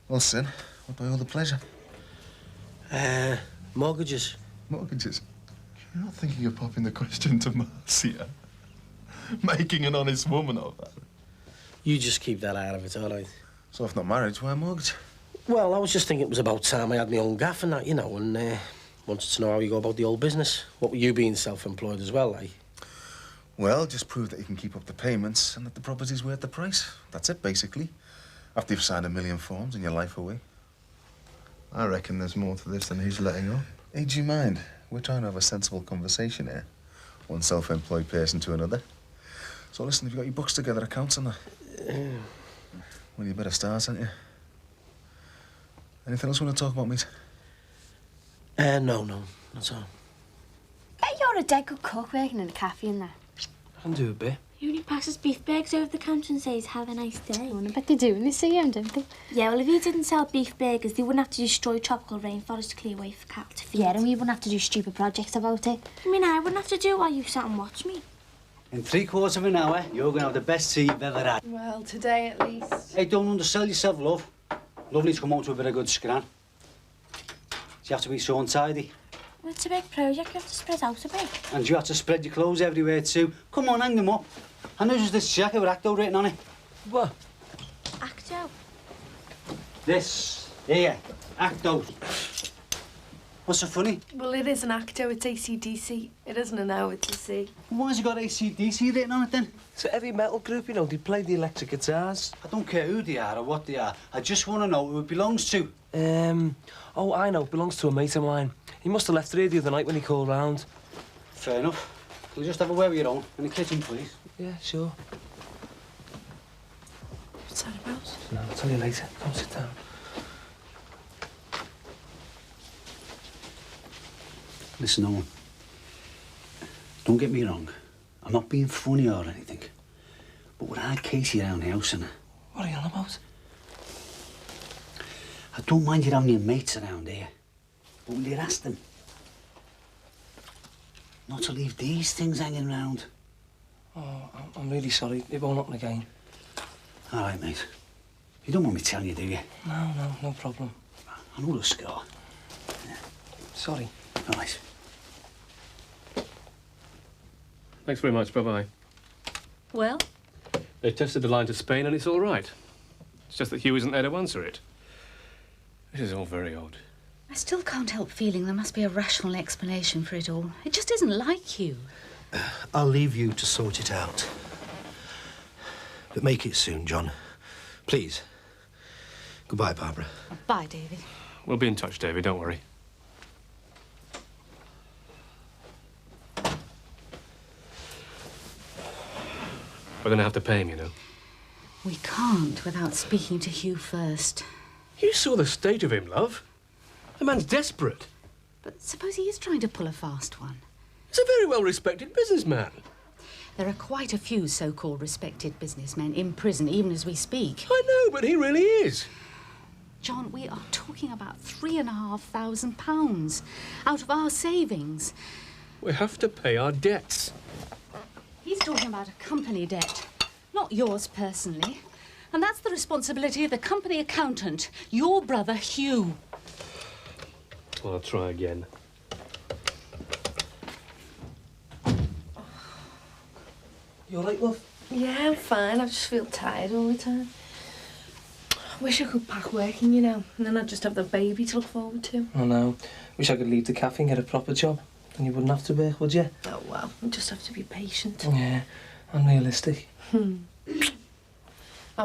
Well, Sin, what do I owe the pleasure? Mortgages. Mortgages? You're not thinking of popping the question to Marcia? Making an honest woman of her? You just keep that out of it, all right? So if not married, why mortgage? Well, I was just thinking it was about time I had my own gaff and that, you know, and wanted to know how you go about the old business. What with you being self-employed as well, eh? Well, just prove that you can keep up the payments and that the property's worth the price. That's it, basically. After you've signed 1 million forms and your life away. I reckon there's more to this than he's letting on. Hey, do you mind? We're trying to have a sensible conversation here. One self-employed person to another. So listen, have you got your books together, accounts and that? Well, you better start, haven't you? Anything else you want to talk about, mate? No, that's all. Bet you're a dead good cook working in a cafe and that. I can do a bit. He only passes beef burgers over the counter and says, have a nice day. I bet they do when they see him, don't they? Yeah, well, if he didn't sell beef burgers, they wouldn't have to destroy tropical rainforest to clear way for cattle to feed. Yeah, and we wouldn't have to do stupid projects about it. I mean, I wouldn't have to do it while you sat and watched me. In 3/4 of an hour, you're going to have the best tea you've ever had. Well, today at least. Hey, don't undersell yourself, love. Lovely to come home to a bit of good scran. You have to be so untidy. Well, it's a big project, you have to spread out a bit. And you have to spread your clothes everywhere too. Come on, hang them up. I noticed this jacket with Acto written on it. What? Acto. This. Here. Acto. What's so funny? Well, it is an acto, it's AC/DC. It isn't an O, it's a C. Why has it got AC/DC written on it then? It's a heavy metal group, you know. They play the electric guitars. I don't care who they are or what they are. I just want to know who it belongs to. Oh, I know. It belongs to a mate of mine. He must have left it here the other night when he called round. Fair enough. Can you just have a word with your own in the kitchen, please? Yeah, sure. What's that about? No, I'll tell you later. Come sit down. Listen, Owen. Don't get me wrong. I'm not being funny or anything. But when I had Casey around the house and... What are you on about? I don't mind you having your mates around here. But will you ask them? Not to leave these things hanging around. Oh, I'm really sorry. It won't happen again. All right, mate. You don't want me telling you, do you? No problem. I know the score. Yeah. Sorry. All right. Thanks very much. Bye-bye. Well? They tested the line to Spain and it's all right. It's just that Hugh isn't there to answer it. This is all very odd. I still can't help feeling there must be a rational explanation for it all. It just isn't like you. I'll leave you to sort it out. But make it soon, John. Please. Goodbye, Barbara. Bye, David. We'll be in touch, David. Don't worry. We're going to have to pay him, you know. We can't without speaking to Hugh first. You saw the state of him, love. The man's desperate. But suppose he is trying to pull a fast one. He's a very well-respected businessman. There are quite a few so-called respected businessmen in prison, even as we speak. I know, but he really is. John, we are talking about £3,500 out of our savings. We have to pay our debts. He's talking about a company debt, not yours personally. And that's the responsibility of the company accountant, your brother Hugh. Well, I'll try again. You all right, love? Yeah, I'm fine. I just feel tired all the time. I wish I could pack working, you know, and then I'd just have the baby to look forward to. I know. Wish I could leave the cafe and get a proper job. Then you wouldn't have to work, would you? Oh, well, you just have to be patient. Yeah, and realistic. And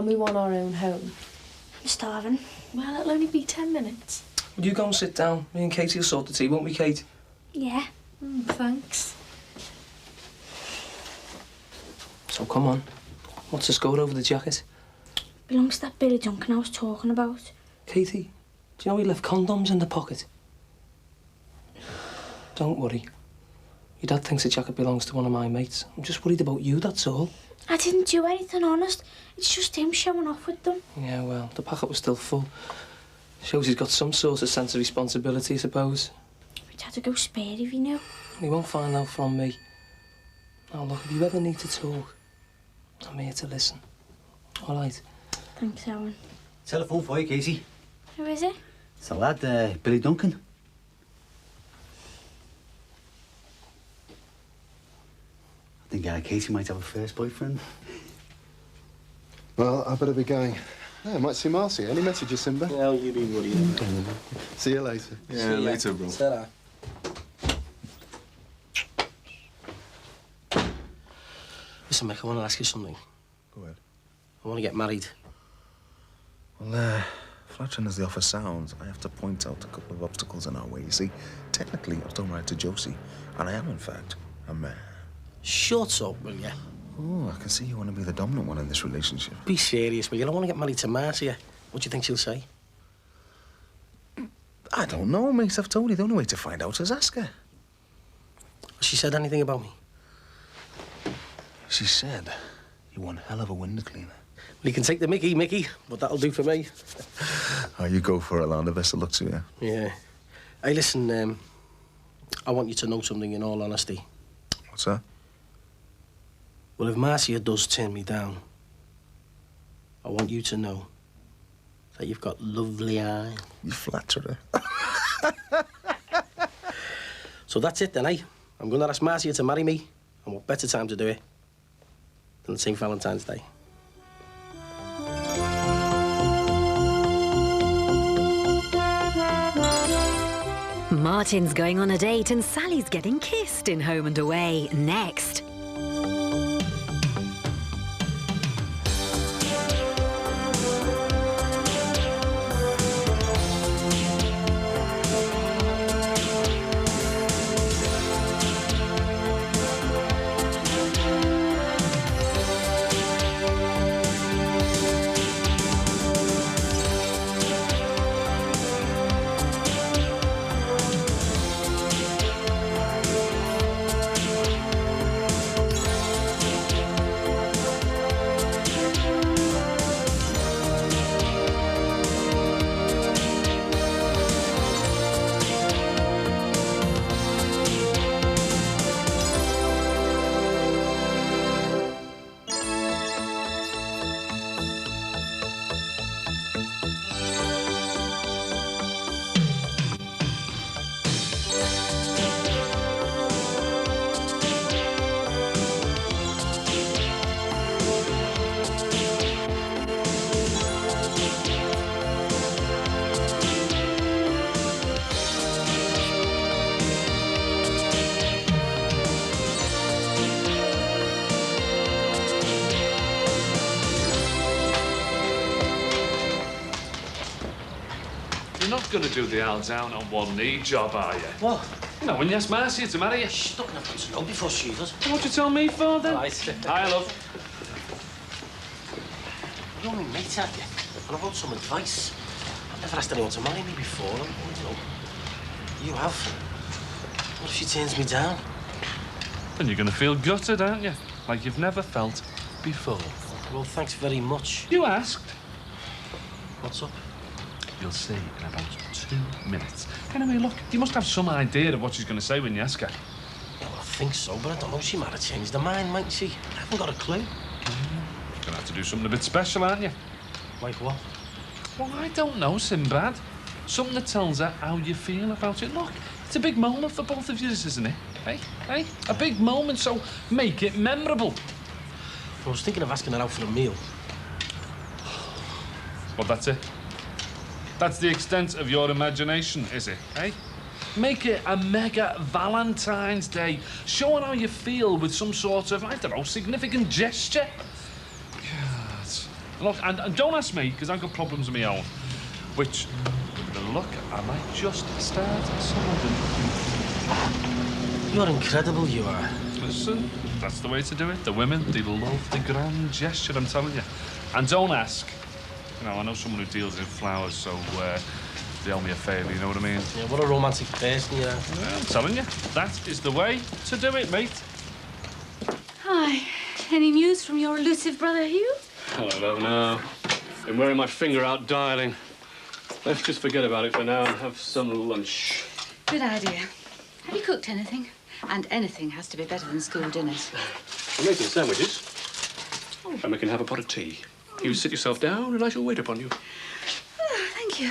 we want our own home. I'm starving. Well, it'll only be 10 minutes. Would you go and sit down? Me and Katie will sort the tea, won't we, Kate? Yeah. Thanks. So come on. What's the score over the jacket? Belongs to that Billy Duncan I was talking about. Katie, do you know he left condoms in the pocket? Don't worry. Your dad thinks the jacket belongs to one of my mates. I'm just worried about you, that's all. I didn't do anything, honest. It's just him showing off with them. Yeah, well, the packet was still full. Shows he's got some sort of sense of responsibility, I suppose. We'd have to go spare if he knew. He won't find out from me. Now, look, if you ever need to talk, I'm here to listen. All right? Thanks, Owen. Telephone for you, Casey. Who is it? It's a lad, Billy Duncan. I think Casey might have a first boyfriend. Well, I better be going. Yeah, I might see Marcy. Any messages, Simba? Yeah, you be worried. See you later. Yeah, later, bro. Ta-ra. Listen, Mick, I want to ask you something. Go ahead. I want to get married. Well, flattering as the offer sounds, I have to point out a couple of obstacles in our way. You see, technically, I've done right to Josie. And I am, in fact, a man. Shut up, will you? Oh, I can see you want to be the dominant one in this relationship. Be serious, will you? I want to get married to Marcia. What do you think she'll say? I don't know, mate. I've told you the only way to find out is ask her. Has she said anything about me? She said you're one hell of a window cleaner. Well, you can take the Mickey, but that'll do for me. Oh, you go for it, Landa. Best of luck to you. Yeah. Hey, listen, I want you to know something in all honesty. What's that? Well, if Marcia does turn me down, I want you to know that you've got lovely eyes. You flatter her. So that's it then, eh? I'm going to ask Marcia to marry me, and what better time to do it than St. Valentine's Day. Martin's going on a date and Sally's getting kissed in Home and Away next. Going to do the Al down on one knee job, are you? What? You know, when you ask Marcia to marry you. Shh, look, I've got to know before she does. What you tell me for, then? Right. Hi, love. You're my mate, aren't you? And I want some advice. I've never asked anyone to marry me before, and, you know, you have. What if she turns me down? Then you're going to feel gutted, aren't you? Like you've never felt before. Well, thanks very much. You asked. What's up? You'll see in about 2 minutes. Anyway, look, you must have some idea of what she's going to say when you ask her. Yeah, well, I think so, but I don't know. She might have changed her mind, mightn't she? I haven't got a clue. You're going to have to do something a bit special, aren't you? Like what? Well, I don't know, Sinbad. Something that tells her how you feel about it. Look, it's a big moment for both of you, isn't it? Hey, hey, a big moment, so make it memorable. I was thinking of asking her out for a meal. Well, that's it. That's the extent of your imagination, is it, eh? Make it a mega Valentine's Day. Show her how you feel with some sort of, I don't know, significant gesture. Yes. Look, and don't ask me, because I've got problems of my own. Which, with a look, I might just start some of them. You're incredible, you are. Listen, that's the way to do it. The women, they love the grand gesture, I'm telling you. And don't ask. You know, I know someone who deals in flowers, so they owe me a favour, you know what I mean? Yeah, what a romantic person you are. Yeah, I'm telling you, that is the way to do it, mate. Hi. Any news from your elusive brother Hugh? I don't know. Been wearing my finger out dialing. Let's just forget about it for now and have some lunch. Good idea. Have you cooked anything? And anything has to be better than school dinners. I'm making sandwiches. Oh. And we can have a pot of tea. You sit yourself down and I shall wait upon you. Oh, thank you.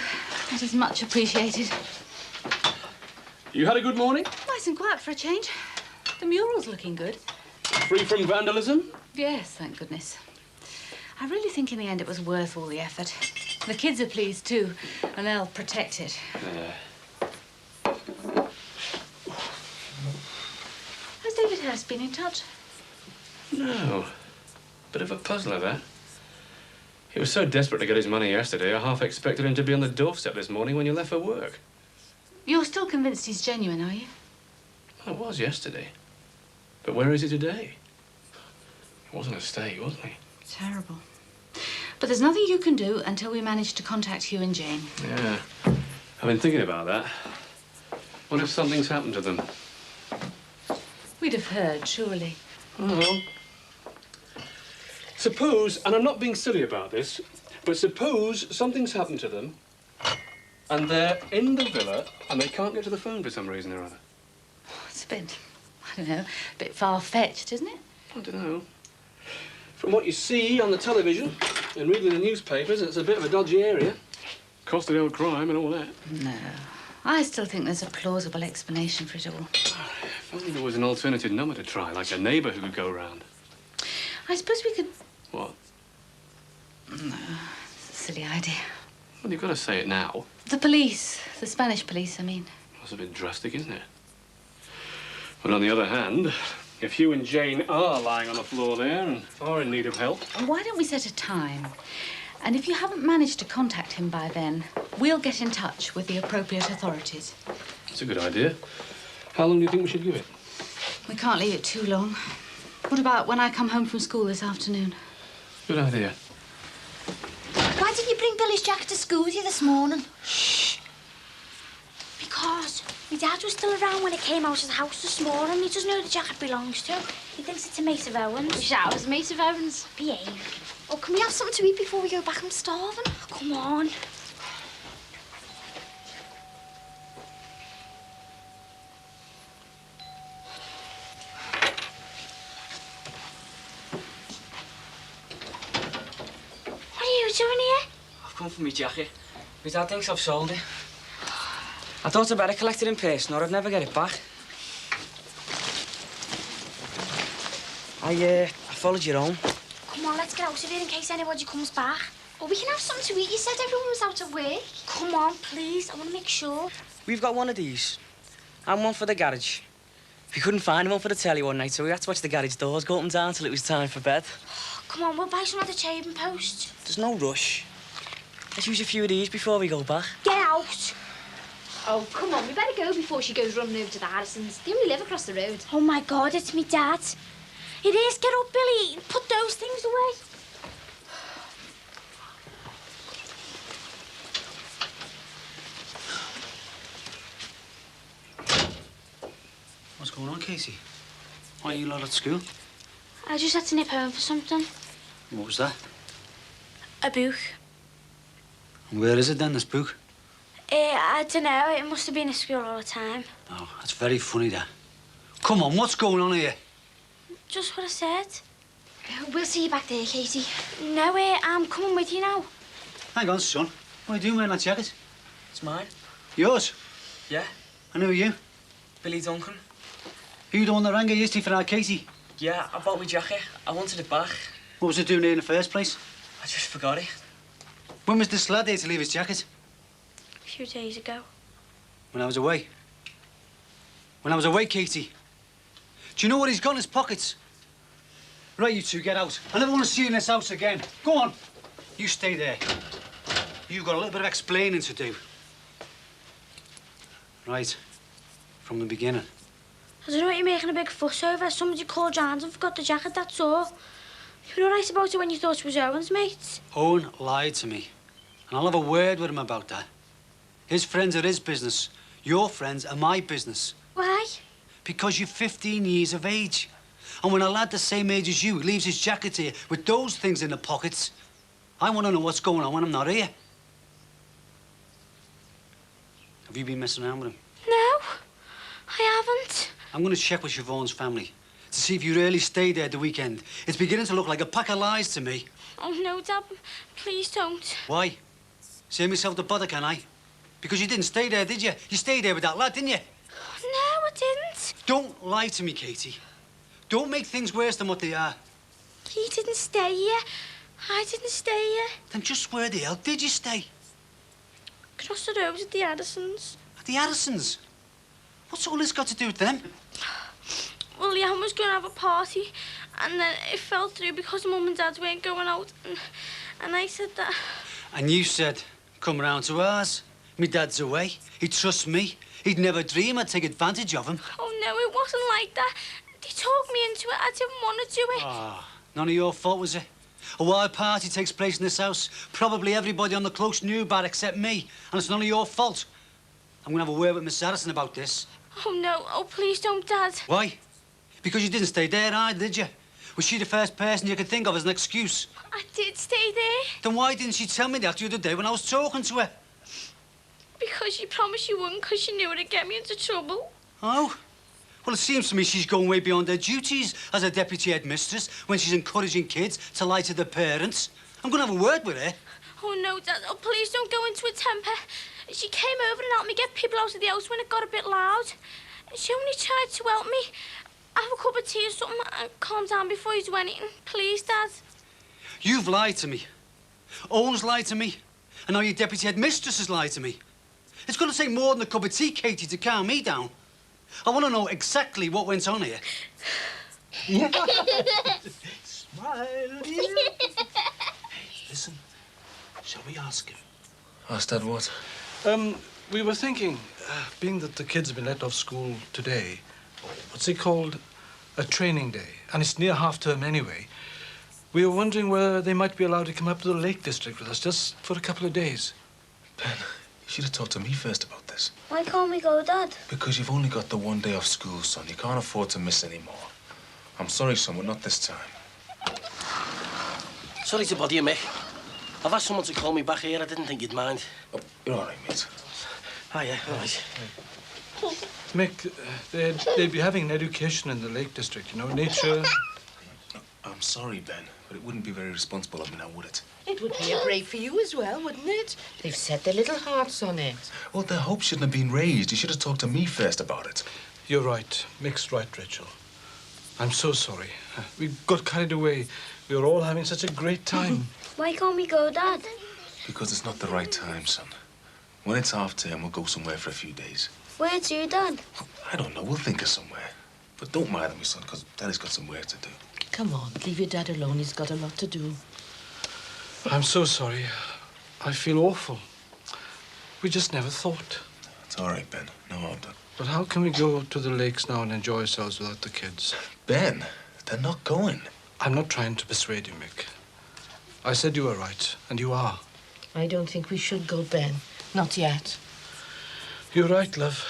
That is much appreciated. You had a good morning? Nice and quiet for a change. The mural's looking good. Free from vandalism? Yes, thank goodness. I really think in the end it was worth all the effort. The kids are pleased too, and they'll protect it. Has David Hurst been in touch? No. Bit of a puzzler, that. He was so desperate to get his money yesterday, I half expected him to be on the doorstep this morning when you left for work. You're still convinced he's genuine, are you? I was yesterday. But where is he today? He wasn't a stay, wasn't he? Terrible. But there's nothing you can do until we manage to contact Hugh and Jane. Yeah. I've been thinking about that. What if something's happened to them? We'd have heard, surely. Oh, well. Suppose, and I'm not being silly about this, but suppose something's happened to them and they're in the villa and they can't get to the phone for some reason or other. It's a bit, I don't know, a bit far-fetched, isn't it? I don't know. From what you see on the television and reading in the newspapers, it's a bit of a dodgy area. Costed old crime and all that. No. I still think there's a plausible explanation for it all. If only there was an alternative number to try, like a neighbour who could go round. I suppose we could... What? No, it's a silly idea. Well, you've got to say it now. The police. The Spanish police, I mean. That's a bit drastic, isn't it? But on the other hand, if Hugh and Jane are lying on the floor there and are in need of help... Why don't we set a time? And if you haven't managed to contact him by then, we'll get in touch with the appropriate authorities. That's a good idea. How long do you think we should give it? We can't leave it too long. What about when I come home from school this afternoon? Good idea. Why didn't you bring Billy's jacket to school with you this morning? Shh. Because my dad was still around when it came out of the house this morning. He doesn't know who the jacket belongs to. He thinks it's a mate of Owen's. Wish I was a mate of Owen's. Behave. Oh, can we have something to eat before we go back? I'm starving. Come on. What are you doing here? I've come for my jacket. My dad thinks I've sold it. I thought I'd better collect it in person or I'd never get it back. I followed you home. Come on, let's get out of here in case anybody comes back. Oh, we can have something to eat. You said everyone was out of work. Come on, please. I want to make sure. We've got one of these. And one for the garage. We couldn't find one for the telly one night, so we had to watch the garage doors go up and down till it was time for bed. Come on, we'll buy some at the trading post. There's no rush. Let's use a few of these before we go back. Get out. Oh, come on. We better go before she goes running over to the Harrisons. They only live across the road. Oh, my God, it's me dad. It is. Get up, Billy. Put those things away. What's going on, Casey? Why are you lot at school? I just had to nip home for something. What was that? A book. And where is it then, this book? I don't know. It must have been at school all the time. Oh, that's very funny, that. Come on, what's going on here? Just what I said. We'll see you back there, Katie. No, I'm coming with you now. Hang on, son. What are you doing wearing that jacket? It's mine. Yours? Yeah. And who are you? Billy Duncan. You the one that rang her yesterday for that, Katie? Yeah, I bought my jacket. I wanted it back. What was it doing here in the first place? I just forgot it. When was this lad here to leave his jacket? A few days ago. When I was away. When I was away, Katie. Do you know what he's got in his pockets? Right, you two, get out. I never want to see you in this house again. Go on. You stay there. You've got a little bit of explaining to do. Right. From the beginning. I don't know what you're making a big fuss over. Somebody called round and forgot the jacket, that's all. You were all right about it when you thought it was Owen's, mate. Owen lied to me. And I'll have a word with him about that. His friends are his business. Your friends are my business. Why? Because you're 15 years of age. And when a lad the same age as you leaves his jacket here with those things in the pockets, I want to know what's going on when I'm not here. Have you been messing around with him? No, I haven't. I'm going to check with Siobhan's family to see if you really stayed there the weekend. It's beginning to look like a pack of lies to me. Oh, no, Dad. Please don't. Why? Save myself the bother, can I? Because you didn't stay there, did you? You stayed there with that lad, didn't you? No, I didn't. Don't lie to me, Katie. Don't make things worse than what they are. He didn't stay here. I didn't stay here. Then just where the hell did you stay? Across the road at the Addisons. At the Addisons? What's all this got to do with them? Well, Leanne was going to have a party, and then it fell through because Mum and Dad weren't going out, and I said that... And you said, come round to ours. Me dad's away. He trusts me. He'd never dream I'd take advantage of him. Oh, no, it wasn't like that. They talked me into it. I didn't want to do it. Ah, none of your fault, was it? A wild party takes place in this house. Probably everybody on the close knew about it except me, and it's none of your fault. I'm going to have a word with Miss Addison about this. Oh, no. Oh, please don't, Dad. Why? Because you didn't stay there either, did you? Was she the first person you could think of as an excuse? I did stay there. Then why didn't she tell me that the other day when I was talking to her? Because she promised she wouldn't, because she knew it'd get me into trouble. Oh? Well, it seems to me she's going way beyond her duties as a deputy headmistress when she's encouraging kids to lie to their parents. I'm going to have a word with her. Oh, no, Dad. Oh, please don't go into a temper. She came over and helped me get people out of the house when it got a bit loud. She only tried to help me. Have a cup of tea or something and calm down before you do anything. Please, Dad. You've lied to me. Owen's lied to me. And now your deputy headmistress has lied to me. It's going to take more than a cup of tea, Katie, to calm me down. I want to know exactly what went on here. Smile, dear. Listen, shall we ask him? Ask Dad what? We were thinking, being that the kids have been let off school today, what's it called? A training day, and it's near half-term anyway. We were wondering whether they might be allowed to come up to the Lake District with us just for a couple of days. Ben, you should have talked to me first about this. Why can't we go, Dad? Because you've only got the one day off school, son. You can't afford to miss any more. I'm sorry, son, but not this time. Sorry to bother you, Mick. I've asked someone to call me back here. I didn't think you'd mind. Oh, you're all right, mate. Hiya, all right. Mick, they'd be having an education in the Lake District, you know, nature. I'm sorry, Ben, but it wouldn't be very responsible of me now, would it? It would be a break for you as well, wouldn't it? They've set their little hearts on it. Well, their hopes shouldn't have been raised. You should have talked to me first about it. You're right. Mick's right, Rachel. I'm so sorry. We got carried away. We were all having such a great time. Why can't we go, Dad? Because it's not the right time, son. When it's half-term, we'll go somewhere for a few days. Where to, Dad? I don't know. We'll think of somewhere. But don't mind me, son, because Daddy's got some work to do. Come on, leave your dad alone. He's got a lot to do. I'm so sorry. I feel awful. We just never thought. It's all right, Ben. No harm done. But how can we go to the lakes now and enjoy ourselves without the kids? Ben, they're not going. I'm not trying to persuade you, Mick. I said you were right, and you are. I don't think we should go, Ben. Not yet. You're right, love.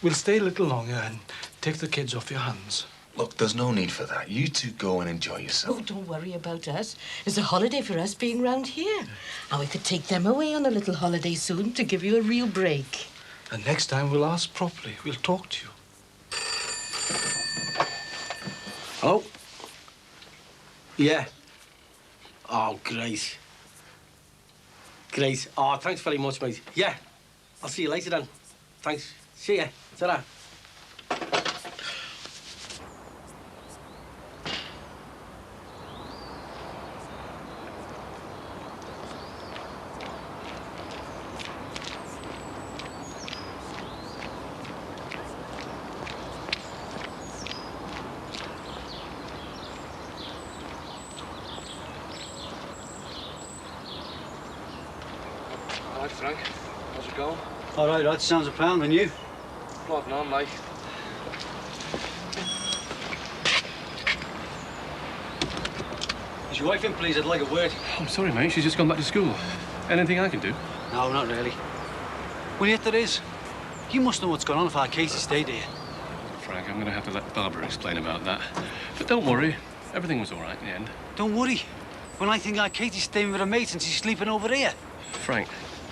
We'll stay a little longer and take the kids off your hands. Look, there's no need for that. You two go and enjoy yourself. Oh, don't worry about us. It's a holiday for us being round here. And we could take them away on a little holiday soon to give you a real break. And next time we'll ask properly. We'll talk to you. Hello? Yeah. Oh, great. Great. Oh, thanks very much, mate. Yeah. I'll see you later then. Thanks. See ya. Ta-ra. All right, Frank. How's it going? All right, Rod. Sounds a pound. And you? Plodding on, like. Is your wife in, please? I'd like a word. I'm sorry, mate. She's just gone back to school. Anything I can do? No, not really. Well, yet there is. You must know what's going on if our Casey stayed here. Frank, I'm going to have to let Barbara explain about that. But don't worry. Everything was all right in the end. Don't worry. When I think our Katie's staying with her mates and she's sleeping over here. Frank,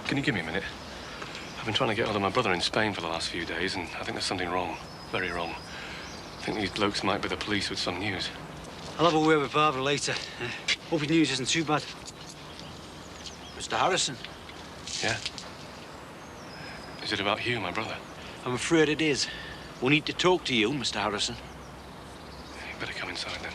can you give me a minute? I've been trying to get hold of my brother in Spain for the last few days, and I think there's something wrong. Very wrong. I think these blokes might be the police with some news. I'll have a word with Barbara later. Hope the news isn't too bad. Mr. Harrison? Yeah? Is it about Hugh, my brother? I'm afraid it is. We need to talk to you, Mr. Harrison. You better come inside then.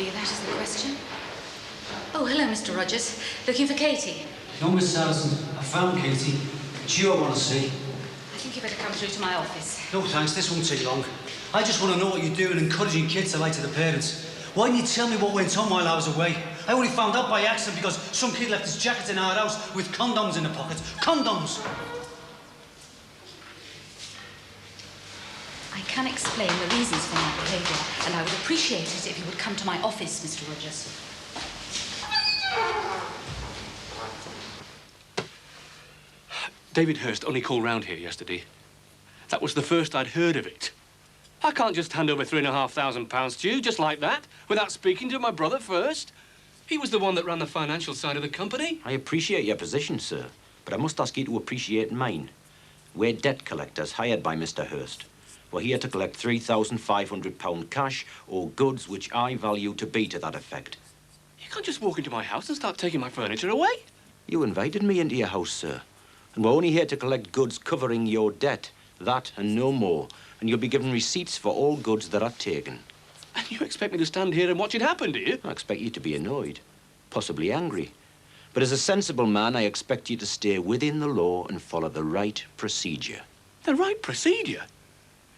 for you, that is the question. Oh, hello, Mr. Rogers. Looking for Katie? No, Miss Harrison. I found Katie. It's you I want to see. I think you better come through to my office. No, thanks. This won't take long. I just want to know what you're doing, encouraging kids to lie to the parents. Why didn't you tell me what went on while I was away? I only found out by accident because some kid left his jacket in our house with condoms in the pockets. Condoms! I can explain the reasons for my behaviour, and I would appreciate it if you would come to my office, Mr. Rogers. David Hurst only called round here yesterday. That was the first I'd heard of it. I can't just hand over £3,500 to you, just like that, without speaking to my brother first. He was the one that ran the financial side of the company. I appreciate your position, sir, but I must ask you to appreciate mine. We're debt collectors hired by Mr. Hurst. We're here to collect £3,500 cash or goods which I value to be to that effect. You can't just walk into my house and start taking my furniture away. You invited me into your house, sir, and we're only here to collect goods covering your debt, that and no more, and you'll be given receipts for all goods that are taken. And you expect me to stand here and watch it happen, do you? I expect you to be annoyed, possibly angry. But as a sensible man, I expect you to stay within the law and follow the right procedure. The right procedure?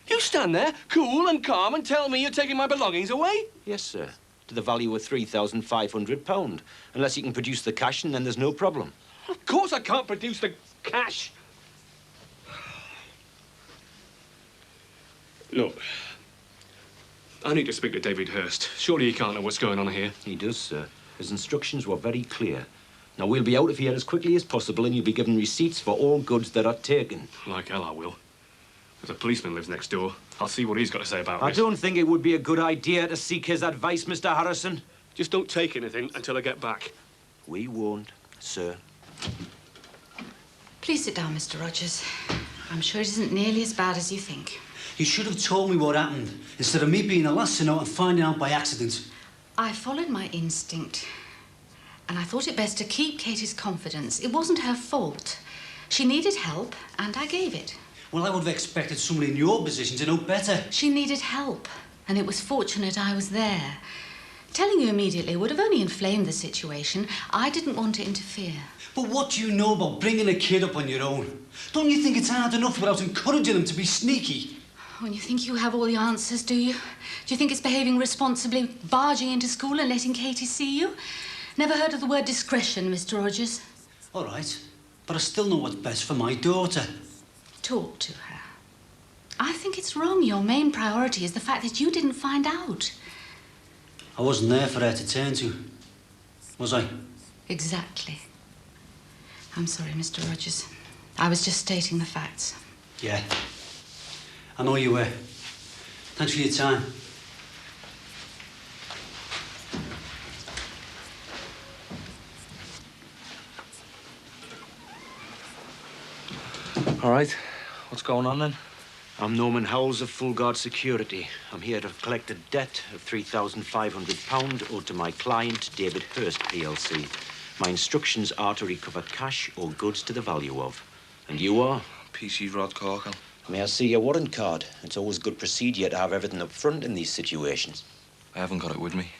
You stand there, cool and calm, and tell me you're taking my belongings away? Yes, sir, to the value of £3,500, unless you can produce the cash, and then there's no problem. Of course I can't produce the cash. Look, I need to speak to David Hurst. Surely he can't know what's going on here. He does, sir. His instructions were very clear. Now, we'll be out of here as quickly as possible, and you'll be given receipts for all goods that are taken. Like hell I will. There's a policeman lives next door. I'll see what he's got to say about I this. don't think it would be a good idea to seek his advice, Mr. Harrison. Just don't take anything until I get back. We won't, sir. Please sit down, Mr. Rogers. I'm sure it isn't nearly as bad as you think. You should have told me what happened, instead of me being the last to know and finding out by accident. I followed my instinct, and I thought it best to keep Katie's confidence. It wasn't her fault. She needed help, and I gave it. Well, I would have expected somebody in your position to know better. She needed help, and it was fortunate I was there. Telling you immediately would have only inflamed the situation. I didn't want to interfere. But what do you know about bringing a kid up on your own? Don't you think it's hard enough without encouraging them to be sneaky? When you think you have all the answers, do you? Do you think it's behaving responsibly, barging into school and letting Katie see you? Never heard of the word discretion, Mr. Rogers? All right, but I still know what's best for my daughter. Talk to her. I think it's wrong. Your main priority is the fact that you didn't find out. I wasn't there for her to turn to, was I? Exactly. I'm sorry, Mr. Rogers. I was just stating the facts. Yeah, I know you were. Thanks for your time. All right. What's going on, then? I'm Norman Howells of Full Guard Security. I'm here to collect a debt of £3,500 owed to my client, David Hurst, PLC. My instructions are to recover cash or goods to the value of. And you are? PC Rod Corkle. May I see your warrant card? It's always good procedure to have everything up front in these situations. I haven't got it with me.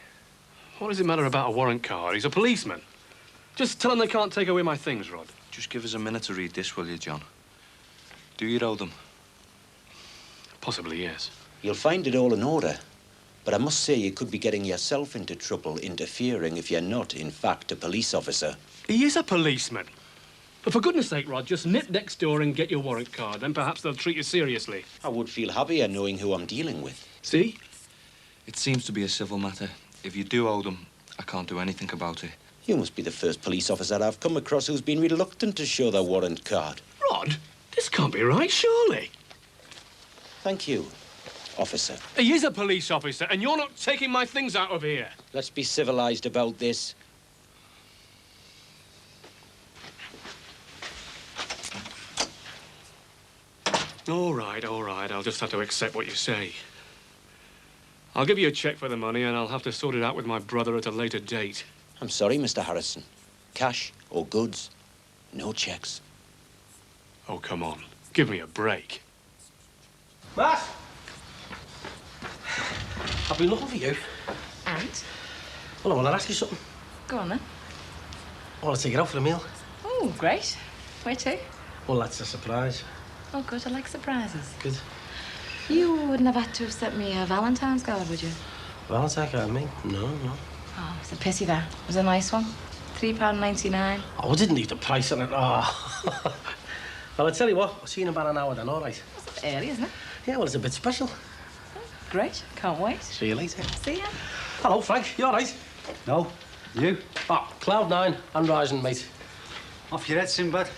What does it matter about a warrant card? He's a policeman. Just tell him they can't take away my things, Rod. Just give us a minute to read this, will you, John? Do you owe them? Possibly, yes. You'll find it all in order. But I must say you could be getting yourself into trouble interfering if you're not, in fact, a police officer. He is a policeman. But for goodness sake, Rod, just nip next door and get your warrant card. Then perhaps they'll treat you seriously. I would feel happier knowing who I'm dealing with. See? It seems to be a civil matter. If you do owe them, I can't do anything about it. You must be the first police officer I've come across who's been reluctant to show their warrant card. Rod, this can't be right, surely. Thank you, officer. He is a police officer, and you're not taking my things out of here. Let's be civilized about this. All right. I'll just have to accept what you say. I'll give you a cheque for the money, and I'll have to sort it out with my brother at a later date. I'm sorry, Mr. Harrison. Cash or goods, no cheques. Oh, come on. Give me a break. Matt! I've been looking for you. And? Well, I want to ask you something. Go on then. I want to take you out for a meal. Oh, great. Where to? Well, that's a surprise. Oh, good. I like surprises. Good. You wouldn't have had to have sent me a Valentine's card, would you? Valentine card, me? No. Oh, it's a pity that. It was a nice one. £3.99. Oh, I didn't leave the price on it. Oh. Well, I tell you what, I'll see you in about an hour then, all right? It's a bit early, isn't it? Yeah, well, it's a bit special. Great. Can't wait. See you later. See ya. Hello, Frank. You all right? No. You? Oh, Cloud 9 and rising, mate. Off your head, Sinbad.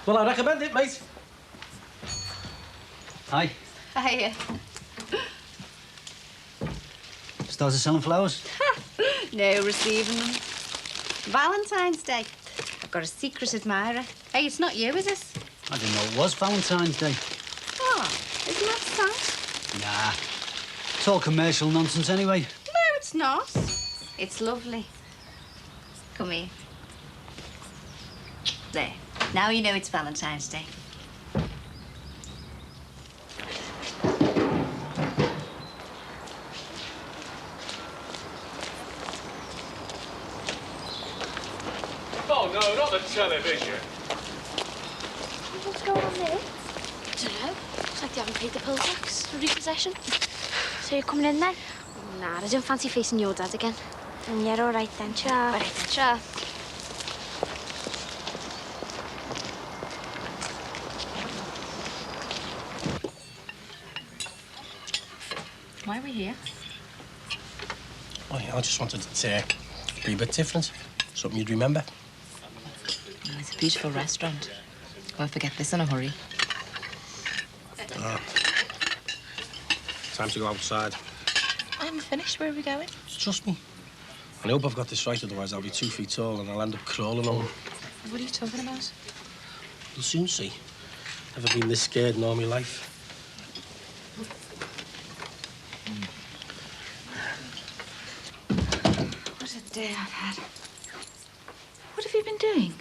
Well, I recommend it, mate. Hi. Hiya. Started selling flowers? No, receiving them. Valentine's Day. I've got a secret admirer. Hey, it's not you, is it? I didn't know it was Valentine's Day. Oh, isn't that sad? Nah. It's all commercial nonsense anyway. No, it's not. It's lovely. Come here. There. Now you know it's Valentine's Day. Oh, no, not the television. What's going on there? Dunno. Looks like they haven't paid the poll tax for repossession. So you're coming in then? Nah, I don't fancy facing your dad again. And you're all right then, cha. All right then, cha. Why are we here? Oh, yeah, I just wanted to be a bit different. Something you'd remember. Oh, it's a beautiful restaurant. Won't forget this in a hurry. Ah. Time to go outside. I'm finished. Where are we going? Trust me. I hope I've got this right, otherwise I'll be 2 feet tall and I'll end up crawling on. What are you talking about? You'll soon see. Never been this scared in all my life. What a day I've had. What have you been doing?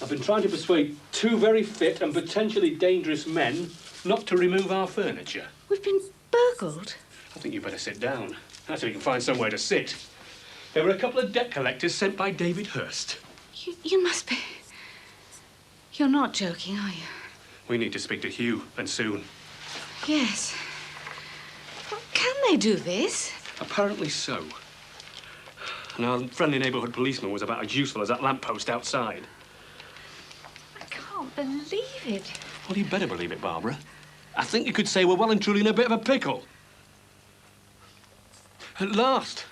I've been trying to persuade 2 very fit and potentially dangerous men not to remove our furniture. We've been burgled. I think you better sit down. Until you can find somewhere to sit. There were a couple of debt collectors sent by David Hurst. You must be... You're not joking, are you? We need to speak to Hugh, and soon. Yes. Well, can they do this? Apparently so. And our friendly neighbourhood policeman was about as useful as that lamppost outside. I can't believe it. Well, you better believe it, Barbara. I think you could say we're well and truly in a bit of a pickle. At last.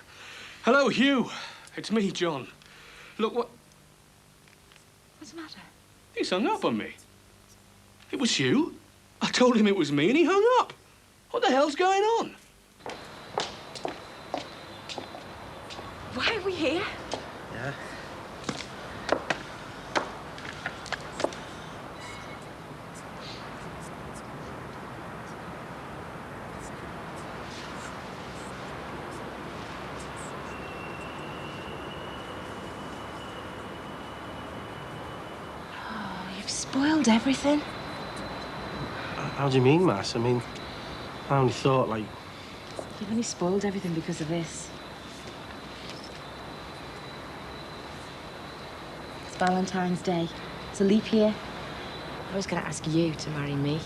Hello, Hugh. It's me, John. Look, what... What's the matter? He's hung up on me. It was Hugh. I told him it was me and he hung up. What the hell's going on? Why are we here? Yeah. You've spoiled everything. How do you mean, Mass? I mean, I only thought, like... You've only spoiled everything because of this. It's Valentine's Day. It's a leap year. I was going to ask you to marry me.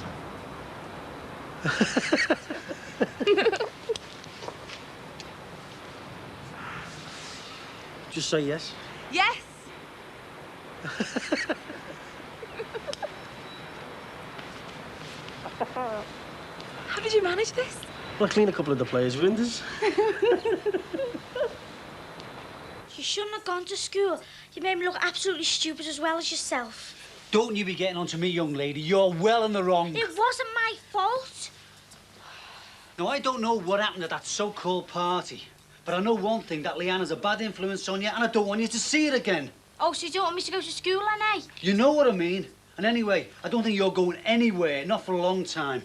Just say yes. Yes! How did you manage this? Well, I cleaned a couple of the players' windows. You shouldn't have gone to school. You made me look absolutely stupid as well as yourself. Don't you be getting on to me, young lady. You're well in the wrong. It wasn't my fault. Now, I don't know what happened at that so-called party, but I know one thing, that Leanna's a bad influence on you, and I don't want you to see it again. Oh, so you don't want me to go to school, then, eh? You know what I mean. And anyway, I don't think you're going anywhere, not for a long time.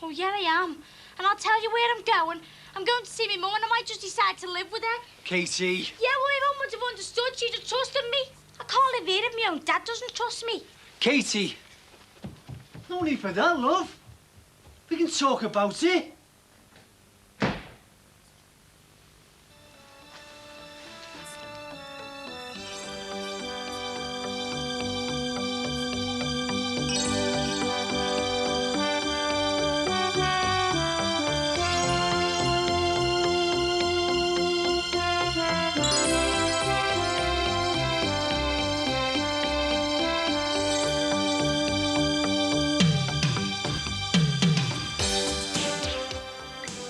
Oh, yeah, I am. And I'll tell you where I'm going. I'm going to see my mum, and I might just decide to live with her. Katie. Yeah, well, my mum would have understood. She'd have trusted me. I can't live here if my own dad doesn't trust me. Katie. No need for that, love. We can talk about it.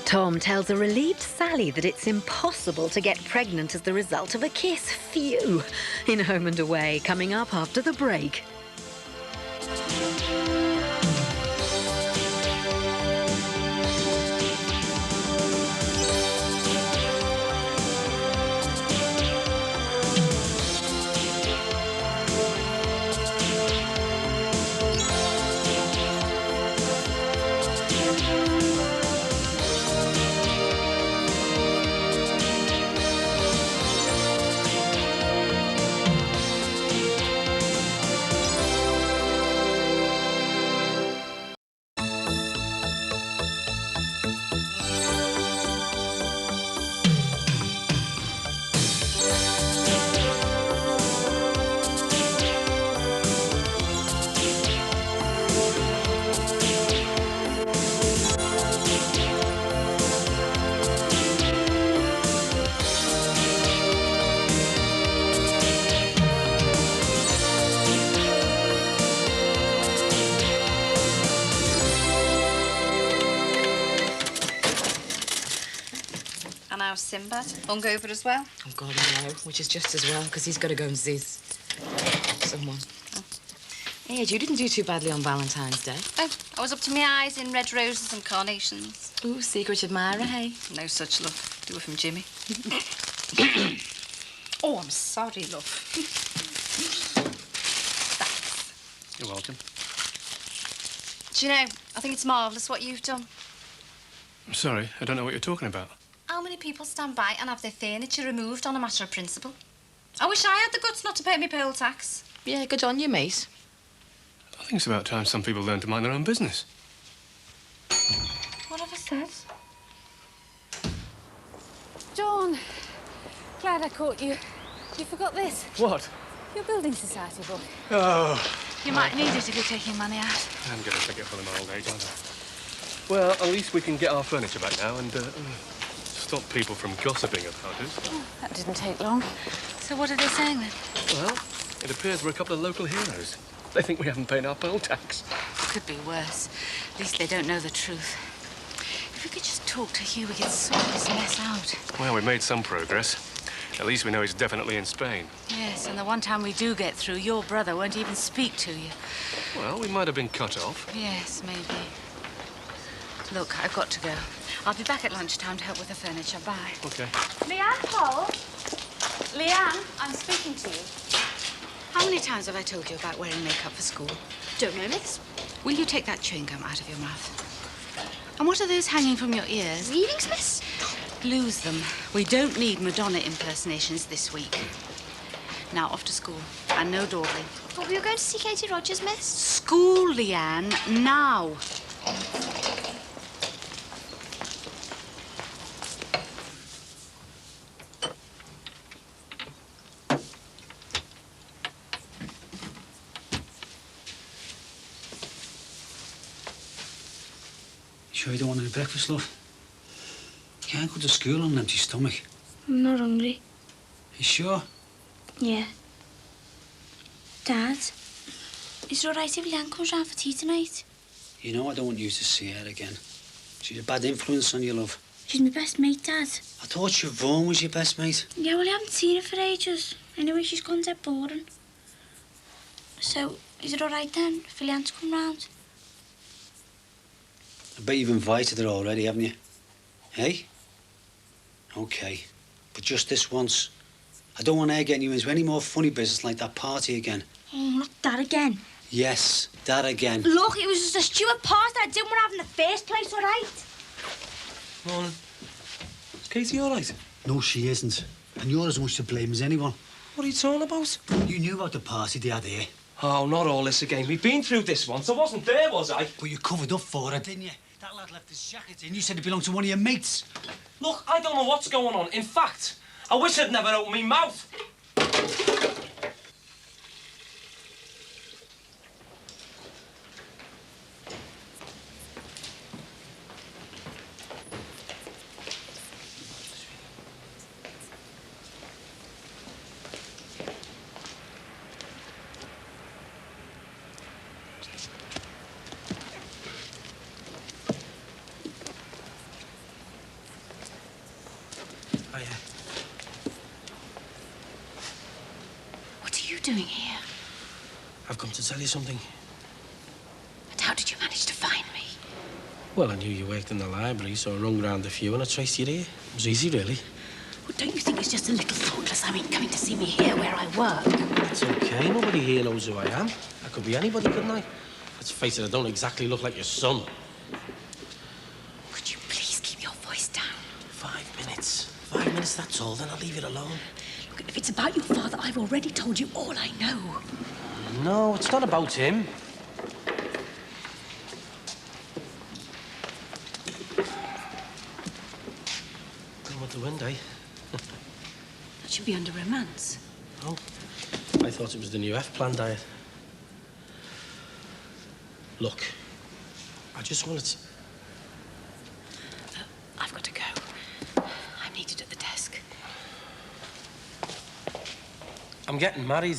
Tom tells a relieved Sally that it's impossible to get pregnant as the result of a kiss. Phew! In Home and Away, coming up after the break. And how's Sinbad? Hungover as well? Oh, God, no. Which is just as well, because he's got to go and see someone. Oh. Hey, you didn't do too badly on Valentine's Day. Oh, I was up to my eyes in red roses and carnations. Ooh, secret admirer, hey? No such luck. Do it from Jimmy. Oh, I'm sorry, love. Thanks. You're welcome. Do you know, I think it's marvellous what you've done. I'm sorry, I don't know what you're talking about. How many people stand by and have their furniture removed on a matter of principle? I wish I had the guts not to pay me poll tax. Yeah, good on you, mate. I think it's about time some people learn to mind their own business. What have I said? Dawn, glad I caught you. You forgot this. What? Your building society book. Oh. You might need it if you're taking money out. I'm going to take it for my old age, aren't I? Well, at least we can get our furniture back now and stop people from gossiping about us. Oh, that didn't take long. So what are they saying then? Well, it appears we're a couple of local heroes. They think we haven't paid our poll tax. Could be worse. At least they don't know the truth. If we could just talk to Hugh, we could sort this mess out. Well, we've made some progress. At least we know he's definitely in Spain. Yes, and the one time we do get through, your brother won't even speak to you. Well, we might have been cut off. Yes, maybe. Look, I've got to go. I'll be back at lunchtime to help with the furniture. Bye. OK. Leanne, Paul? Leanne, I'm speaking to you. How many times have I told you about wearing makeup for school? Don't know, miss. Will you take that chewing gum out of your mouth? And what are those hanging from your ears? Earrings, miss? Lose them. We don't need Madonna impersonations this week. Now, off to school. And no dawdling. But we were going to see Katie Rogers, miss. School, Leanne, now. Sure you don't want any breakfast, love? You can't go to school on an empty stomach. I'm not hungry. You sure? Yeah. Dad, is it all right if Leanne comes round for tea tonight? You know I don't want you to see her again. She's a bad influence on you, love. She's my best mate, Dad. I thought Siobhan was your best mate. Yeah, well, I haven't seen her for ages. Anyway, she's gone dead boring. So, is it all right then for Leanne to come round? I bet you've invited her already, haven't you? Hey? OK. But just this once. I don't want her getting you into any more funny business like that party again. Oh, not that again. Yes, that again. Look, it was just a stupid party that I didn't want to have in the first place, all right? Morning. Is Katie all right? No, she isn't. And you're as much to blame as anyone. What are you talking about? You knew about the party they had here. Oh, not all this again. We've been through this once. I wasn't there, was I? But you covered up for it, didn't you? That lad left his jacket in. You said it belonged to one of your mates. Look, I don't know what's going on. In fact, I wish I'd never opened my mouth. doing here? I've come to tell you something. And how did you manage to find me? Well, I knew you worked in the library, so I rung round a few and I traced you here. It was easy, really. Well, don't you think it's just a little thoughtless, coming to see me here where I work? It's okay. Nobody here knows who I am. I could be anybody, couldn't I? Let's face it, I don't exactly look like your son. Could you please keep your voice down? 5 minutes. 5 minutes, that's all. Then I'll leave it alone. Look, if it's about your father, I've already told you all I know. No, it's not about him. Come with the wind, eh? That should be under romance. Oh, I thought it was the new F-plan diet. Look, I just wanted to... I've got to go. I'm needed at the desk. I'm getting married.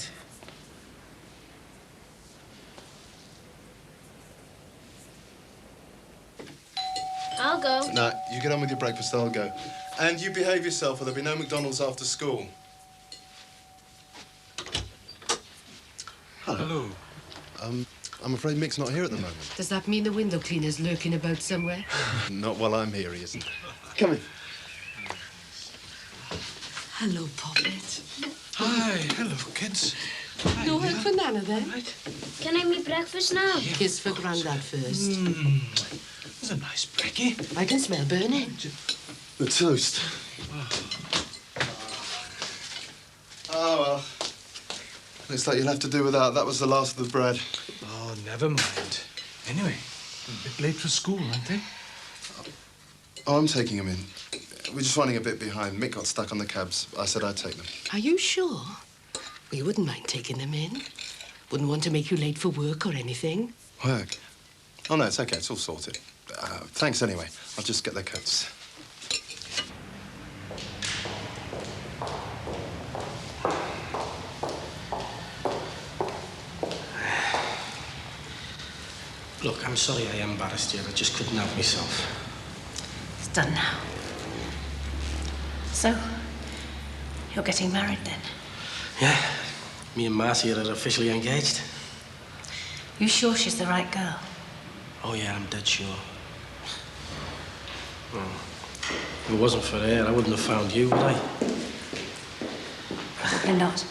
I'll go. No, you get on with your breakfast, I'll go. And you behave yourself or there'll be no McDonald's after school. Hello. I'm afraid Mick's not here at the moment. Does that mean the window cleaner's lurking about somewhere? Not while I'm here, he isn't. Come in. Hello, Poppet. Hi, hello, kids. No help for Nana, then? Can I have me breakfast now? Kiss for Grandad first. There's a nice brekkie. I can smell burning. The toast. Oh, well. Looks like you'll have to do without. That was the last of the bread. Oh, never mind. Anyway, a bit late for school, aren't they? Oh, I'm taking them in. We're just running a bit behind. Mick got stuck on the cabs. I said I'd take them. Are you sure? We wouldn't mind taking them in. Wouldn't want to make you late for work or anything. Work? Oh, no, it's okay. It's all sorted. Thanks anyway. I'll just get their coats. Look, I'm sorry I embarrassed you. I just couldn't help myself. It's done now. So, you're getting married then? Yeah. Me and Marcy are officially engaged. You sure she's the right girl? Oh, yeah, I'm dead sure. If it wasn't for her, I wouldn't have found you, would I? Probably not.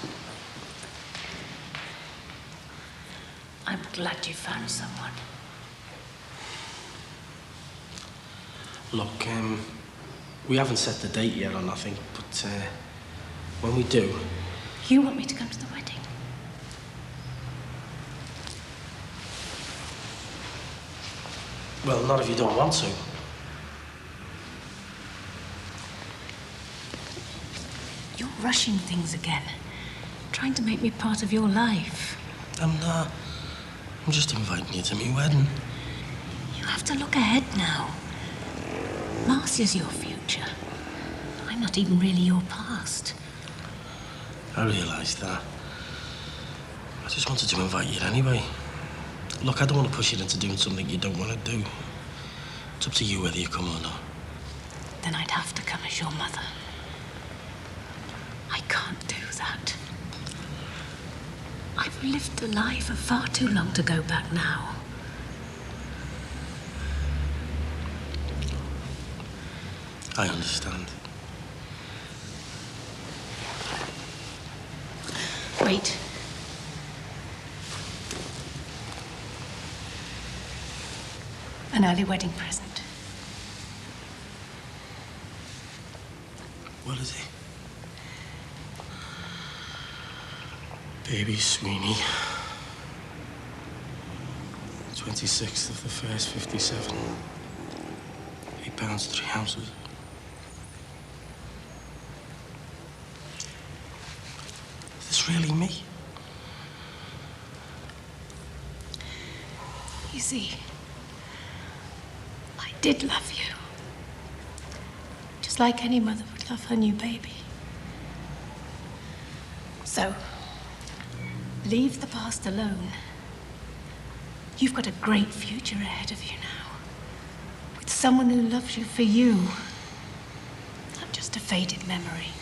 I'm glad you found someone. Look, we haven't set the date yet or nothing, but when we do... You want me to come to the wedding? Well, not if you don't want to. You're rushing things again. Trying to make me part of your life. I'm not. I'm just inviting you to my wedding. You have to look ahead now. Marcia's your future. I'm not even really your past. I realised that. I just wanted to invite you anyway. Look, I don't want to push you into doing something you don't want to do. It's up to you whether you come or not. Then I'd have to come as your mother. I can't do that. I've lived a life for far too long to go back now. I understand. Wait. An early wedding present. What is it? Baby Sweeney. 26th of the 1st, 57. £8, 3 ounces. Is this really me? You see, I did love you. Just like any mother would love her new baby. So, leave the past alone. You've got a great future ahead of you now. With someone who loves you for you. Not just a faded memory.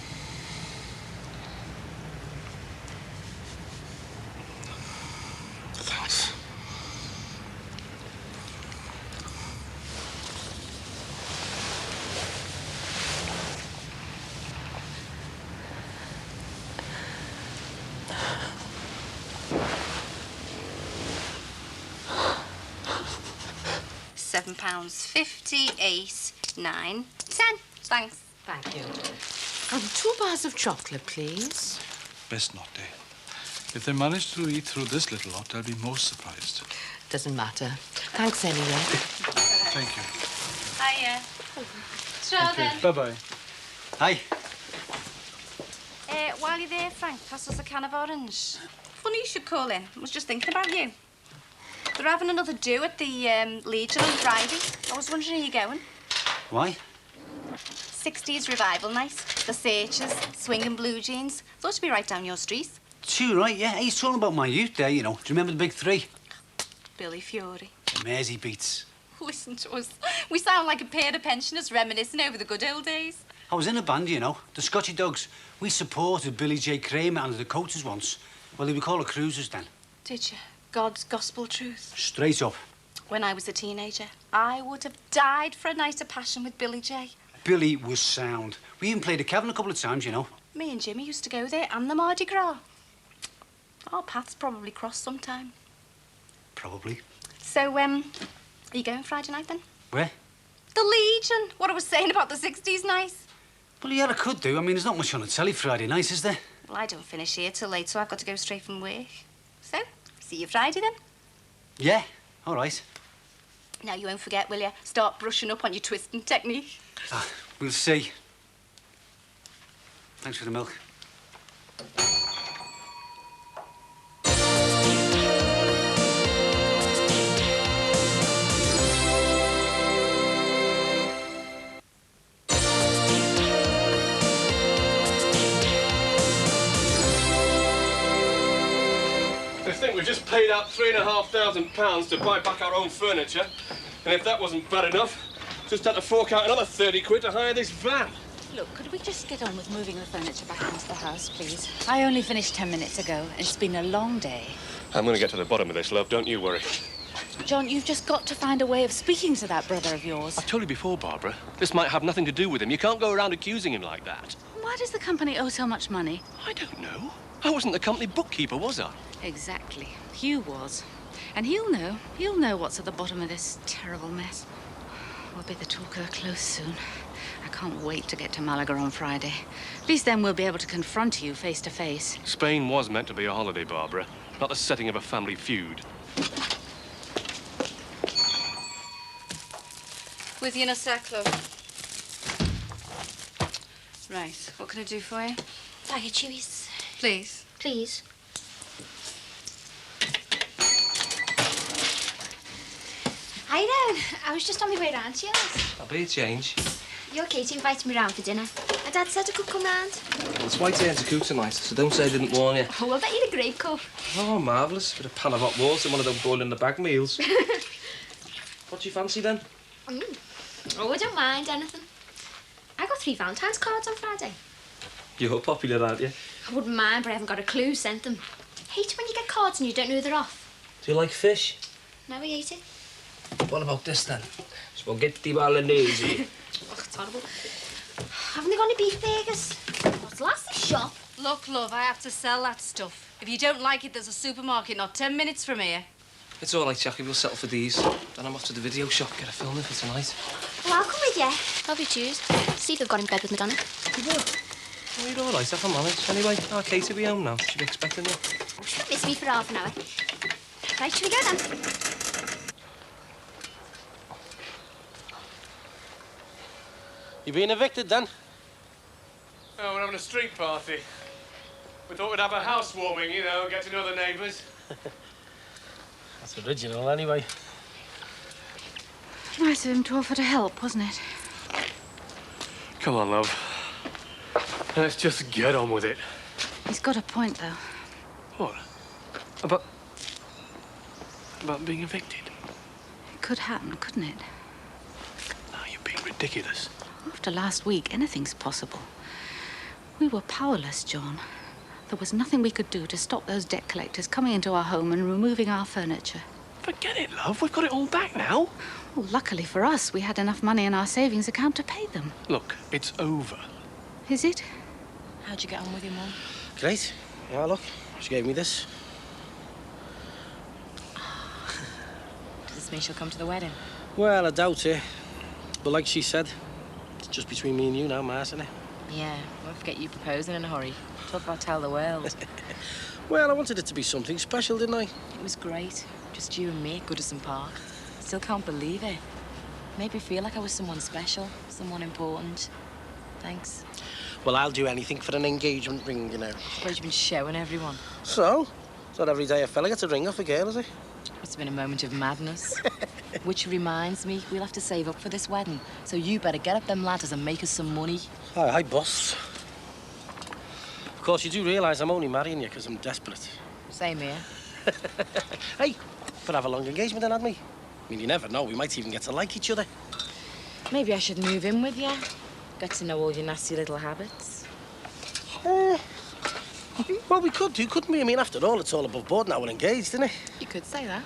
£11.58, 9, 10. Thanks. Thank you. 2 bars of chocolate, please. Best not, eh? If they manage to eat through this little lot, I'll be most surprised. Doesn't matter. Thanks anyway. Thank you. Hiya. Ciao then. Bye-bye. Hi. While you're there, Frank, pass us a can of orange. Funny you should call in. I was just thinking about you. They're having another do at the Legion on Friday. I was wondering, are you going? Why? 60s revival night. The Searchers, swinging blue jeans. Thought to be right down your street. Too right, yeah. He's talking about my youth there, you know. Do you remember the big three? Billy Fury. The Mersey Beats. Listen to us. We sound like a pair of pensioners reminiscing over the good old days. I was in a band, you know, the Scotchy Dogs. We supported Billy J. Kramer and the Dakotas once. Well, they were called the Cruisers then. Did you? God's gospel truth. Straight up. When I was a teenager, I would have died for a night of passion with Billy J. Billy was sound. We even played a Cavern a couple of times, you know. Me and Jimmy used to go there, and the Mardi Gras. Our paths probably crossed sometime. Probably. So, are you going Friday night then? Where? The Legion. What I was saying about the 60s night. Well, yeah, I could do. I mean, there's not much on the telly Friday night, is there? Well, I don't finish here till late, so I've got to go straight from work. So, see you Friday then. Yeah, all right. Now, you won't forget, will you? Start brushing up on your twisting technique. We'll see. Thanks for the milk. I think we've just paid out £3,500 to buy back our own furniture. And if that wasn't bad enough, just had to fork out another 30 quid to hire this van. Look, could we just get on with moving the furniture back into the house, please? I only finished 10 minutes ago, and it's been a long day. I'm going to get to the bottom of this, love. Don't you worry. John, you've just got to find a way of speaking to that brother of yours. I've told you before, Barbara. This might have nothing to do with him. You can't go around accusing him like that. Why does the company owe so much money? I don't know. I wasn't the company bookkeeper, was I? Exactly. Hugh was. And he'll know. He'll know what's at the bottom of this terrible mess. We'll be the talk of the close soon. I can't wait to get to Malaga on Friday. At least then we'll be able to confront you face to face. Spain was meant to be a holiday, Barbara, not the setting of a family feud. With you in a sec, love. Right, what can I do for you? Bag of chewies. Please. Please. Hi there. I was just on my way round to yours. I'll be a change. Your Katie invited me round for dinner. My dad said I could come round. Well, it's white turn to cook tonight, so don't say I didn't warn you. Oh, I bet you're a great cook. Oh, marvellous. With a pan of hot water and one of them boil-in-the-bag meals. What do you fancy, then? Oh, I don't mind anything. I got 3 Valentine's cards on Friday. You're popular, aren't you? I wouldn't mind, but I haven't got a clue who sent them. Hate it when you get cards and you don't know they're off. Do you like fish? Never ate it. What about this, then? Spaghetti bolognese. Oh, it's horrible. Haven't they got any beef burgers? What's the last shop? Look, love, I have to sell that stuff. If you don't like it, there's a supermarket not 10 minutes from here. It's all right, Jackie. We'll settle for these. Then I'm off to the video shop, get a film in for tonight. Well, I'll come with you. I'll be Tuesday. See if they've got in bed with Madonna. You will? Oh, you're all right, if I'm honest. Anyway, our Katie will be home now. She'll be expecting you. Oh, she won't miss me for half an hour. Right, shall we go then? You being evicted, then? Oh, we're having a street party. We thought we'd have a housewarming, you know, get to know the neighbours. That's original, anyway. Nice of him to offer to help, wasn't it? Come on, love. Let's just get on with it. He's got a point, though. What? About being evicted? It could happen, couldn't it? No, you're being ridiculous. After last week, anything's possible. We were powerless, John. There was nothing we could do to stop those debt collectors coming into our home and removing our furniture. Forget it, love. We've got it all back now. Well, luckily for us, we had enough money in our savings account to pay them. Look, it's over. Is it? How'd you get on with your mum? Great. Yeah, look. She gave me this. Does this mean she'll come to the wedding? Well, I doubt it. But like she said, it's just between me and you now, Ma, isn't it? Yeah, won't forget you proposing in a hurry. Talk about tell the world. Well, I wanted it to be something special, didn't I? It was great. Just you and me at Goodison Park. Still can't believe it. Made me feel like I was someone special, someone important. Thanks. Well, I'll do anything for an engagement ring, you know. I suppose you've been showing everyone. So? It's not every day a fella gets a ring off a girl, is it? It's been a moment of madness. Which reminds me, we'll have to save up for this wedding. So you better get up them ladders and make us some money. Aye, boss. Of course, you do realise I'm only marrying you because I'm desperate. Same here. Hey, could have a long engagement then, hadn't we? I mean, you never know. We might even get to like each other. Maybe I should move in with you. Get to know all your nasty little habits. Well, we could do, couldn't we? I mean, after all, it's all above board now we're engaged, isn't it? You could say that.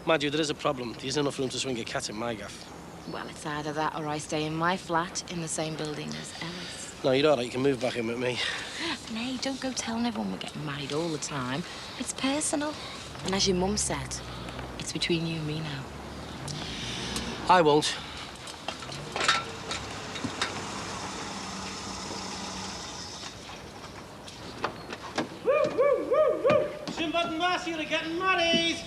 Mind you, there is a problem. There isn't enough room to swing a cat in my gaff. Well, it's either that or I stay in my flat in the same building as Ellis. No, you're all right. You can move back in with me. Nay, don't go telling everyone we're getting married all the time. It's personal. And as your mum said, it's between you and me now. I won't. Sinbad and Marcy are getting married.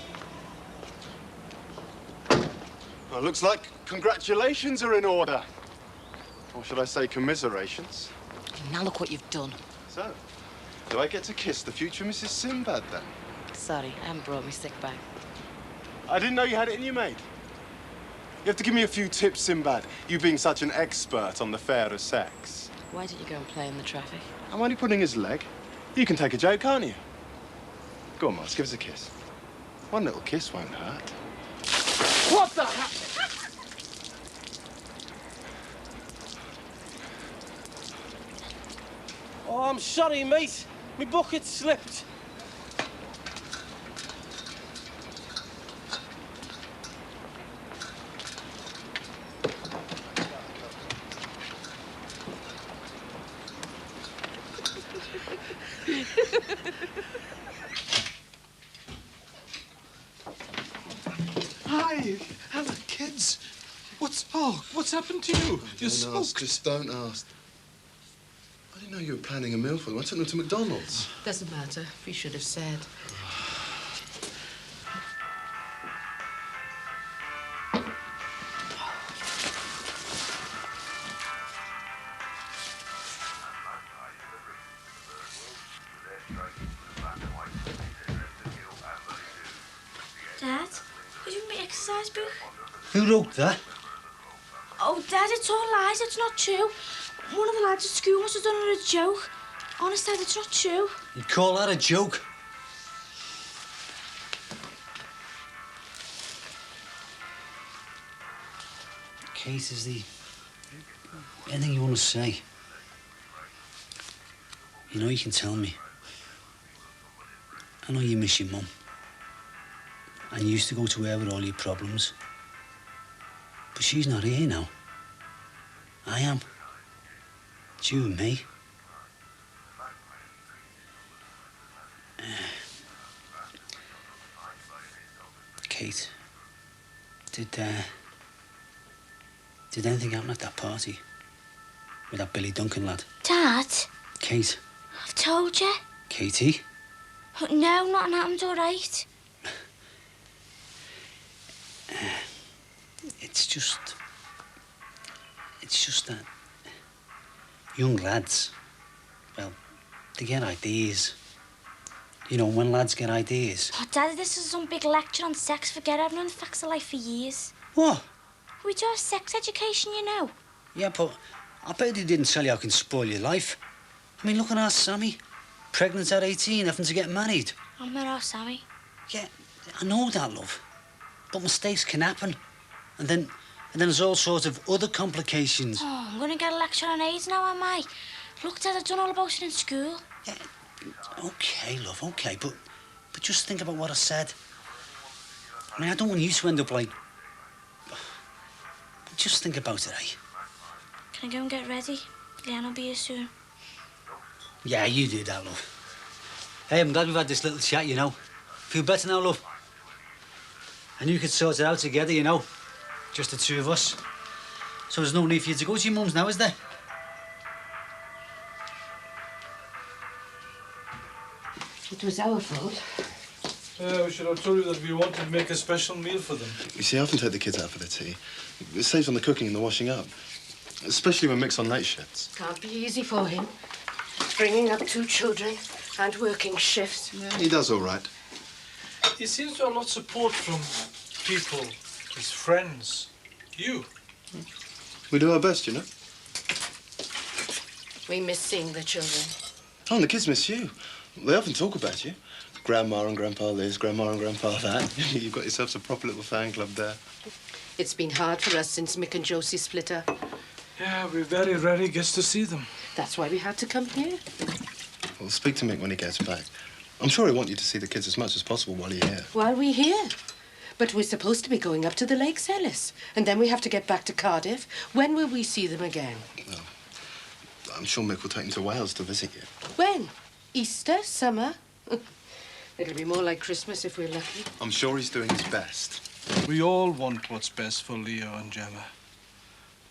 Well, looks like congratulations are in order. Or should I say commiserations? Now look what you've done. So, do I get to kiss the future Mrs. Sinbad, then? Sorry, I haven't brought my stick back. I didn't know you had it in you, mate. You have to give me a few tips, Sinbad, you being such an expert on the fairer sex. Why didn't you go and play in the traffic? I'm only putting his leg. You can take a joke, can't you? Go on, Moss, give us a kiss. One little kiss won't hurt. What the hell? Oh, I'm sorry, mate. My bucket slipped. Hi, hello, kids. What's happened to you? You smoked. Just don't ask. I didn't know you were planning a meal for them. I took them to McDonald's. Doesn't matter. We should have said. Dad, could you read my exercise book? Who wrote that? Oh, Dad, it's all lies. It's not true. One of the lads at school must have done it as a joke. Honest, Dad, it's not true. You call that a joke? Kate, is there anything you want to say? You know you can tell me. I know you miss your mum. And you used to go to her with all your problems. But she's not here now. I am. It's you and me. Kate, did anything happen at that party? With that Billy Duncan lad? Dad? Kate? I've told you. Katie? No, nothing happened, all right. It's just that young lads, well, they get ideas. You know, when lads get ideas. Oh, Dad, this is some big lecture on sex. Forget it. I've known the facts of life for years. What? We do have sex education, you know. Yeah, but I bet they didn't tell you how it can spoil your life. I mean, look at our Sammy. Pregnant at 18, having to get married. I'm not our Sammy. Yeah, I know that, love. But mistakes can happen. And then there's all sorts of other complications. Oh, I'm going to get a lecture on AIDS now, am I? Look, Dad, I've done all about it in school. Yeah, OK, love, OK, but just think about what I said. I mean, I don't want you to end up like... Just think about it, eh? Can I go and get ready? Leanne will be here soon. Yeah, you do that, love. Hey, I'm glad we've had this little chat, you know. Feel better now, love? And you could sort it out together, you know. Just the two of us. So there's no need for you to go to your mum's now, is there? It was our fault. Yeah, we should have told you that we wanted to make a special meal for them. You see, I often take the kids out for their tea. It saves on the cooking and the washing up. Especially when Mick's on night shifts. Can't be easy for him. Bringing up 2 children and working shifts. Yeah, he does all right. He seems to have a lot of support from people, his friends, you. We do our best, you know. We miss seeing the children. Oh, and the kids miss you. They often talk about you. Grandma and Grandpa this, Grandma and Grandpa that. You've got yourselves a proper little fan club there. It's been hard for us since Mick and Josie split up. Yeah, we very rarely get to see them. That's why we had to come here. Well, speak to Mick when he gets back. I'm sure he'll want you to see the kids as much as possible while you're here. While we're here. But we're supposed to be going up to the Lakes, Ellis. And then we have to get back to Cardiff. When will we see them again? Well, I'm sure Mick will take them to Wales to visit you. When? Easter? Summer? It'll be more like Christmas if we're lucky. I'm sure he's doing his best. We all want what's best for Leo and Gemma.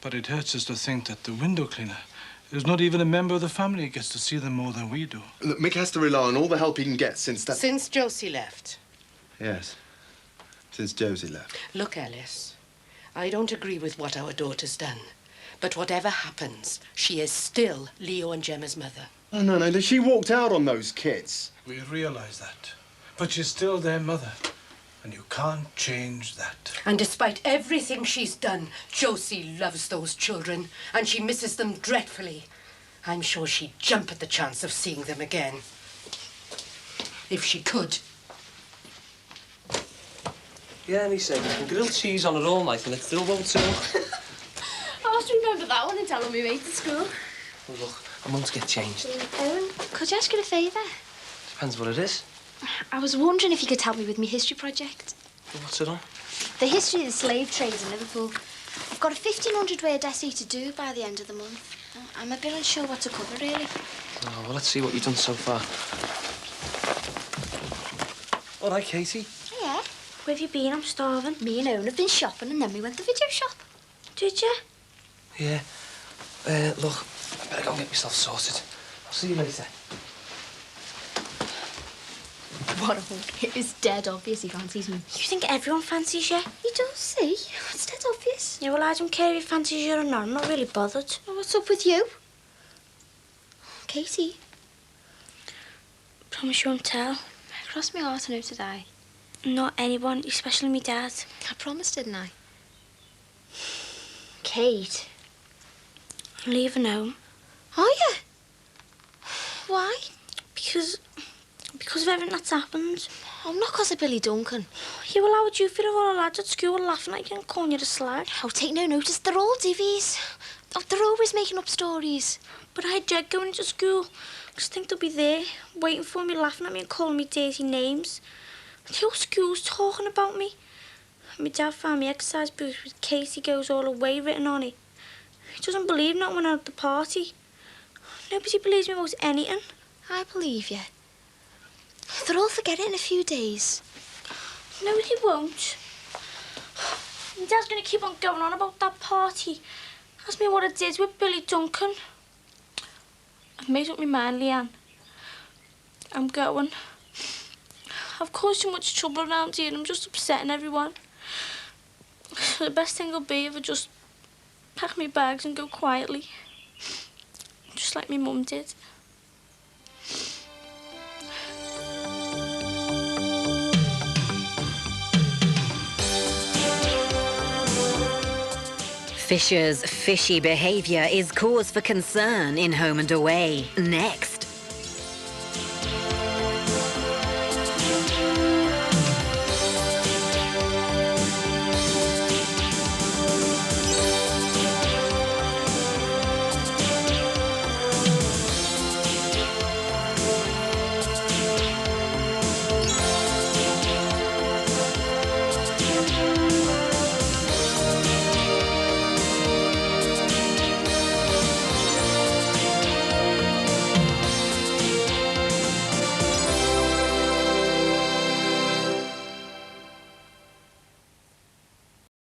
But it hurts us to think that the window cleaner, who's not even a member of the family, gets to see them more than we do. Look, Mick has to rely on all the help he can get since that... Since Josie left. Yes. Since Josie left. Look, Alice, I don't agree with what our daughter's done. But whatever happens, she is still Leo and Gemma's mother. Oh, no, she walked out on those kids. We realise that. But she's still their mother. And you can't change that. And despite everything she's done, Josie loves those children. And she misses them dreadfully. I'm sure she'd jump at the chance of seeing them again. If she could. Yeah, and he said you can grill cheese on it all night and it still won't talk. I must remember that one and tell me mate at school. Well, look, I must get changed. Owen, could you ask you a favour? Depends what it is. I was wondering if you could help me with my history project. What's it on? The history of the slave trade in Liverpool. I've got a 1,500-word essay to do by the end of the month. I'm a bit unsure what to cover, really. Oh, well, let's see what you've done so far. All right, Katie. Yeah. Where have you been? I'm starving. Me and Owen have been shopping and then we went to the video shop. Did you? Yeah. Look, I better go and get myself sorted. I'll see you later. What a hunk. It was dead obvious he fancies me. You think everyone fancies you? He does, see? It's dead obvious. Yeah, well, I don't care if he fancies you or not. I'm not really bothered. Well, what's up with you? Katie? Promise you won't tell. Cross my heart, I know to die. Not anyone, especially me dad. I promised, didn't I? Kate. I'm leaving home. Are you? Why? Because of everything that's happened. Oh, not because of Billy Duncan. Yeah, well, how would you feel if all the lads at school were laughing at you and calling you a slag? Oh, take no notice. They're all divvies. Oh, they're always making up stories. But I dread going into school. I just think they'll be there, waiting for me, laughing at me and calling me dirty names. The whole school's talking about me. My dad found me exercise boots with Katie Goes All the Way written on it. He doesn't believe not when I'm at the party. Nobody believes me about anything. I believe you. They'll all forget it in a few days. No, they won't. My dad's going to keep on going on about that party. Ask me what I did with Billy Duncan. I've made up my mind, Leanne. I'm going. I've caused too much trouble around here and I'm just upsetting everyone. So the best thing will be if I just pack my bags and go quietly. Just like my mum did. Fisher's fishy behaviour is cause for concern in Home and Away. Next.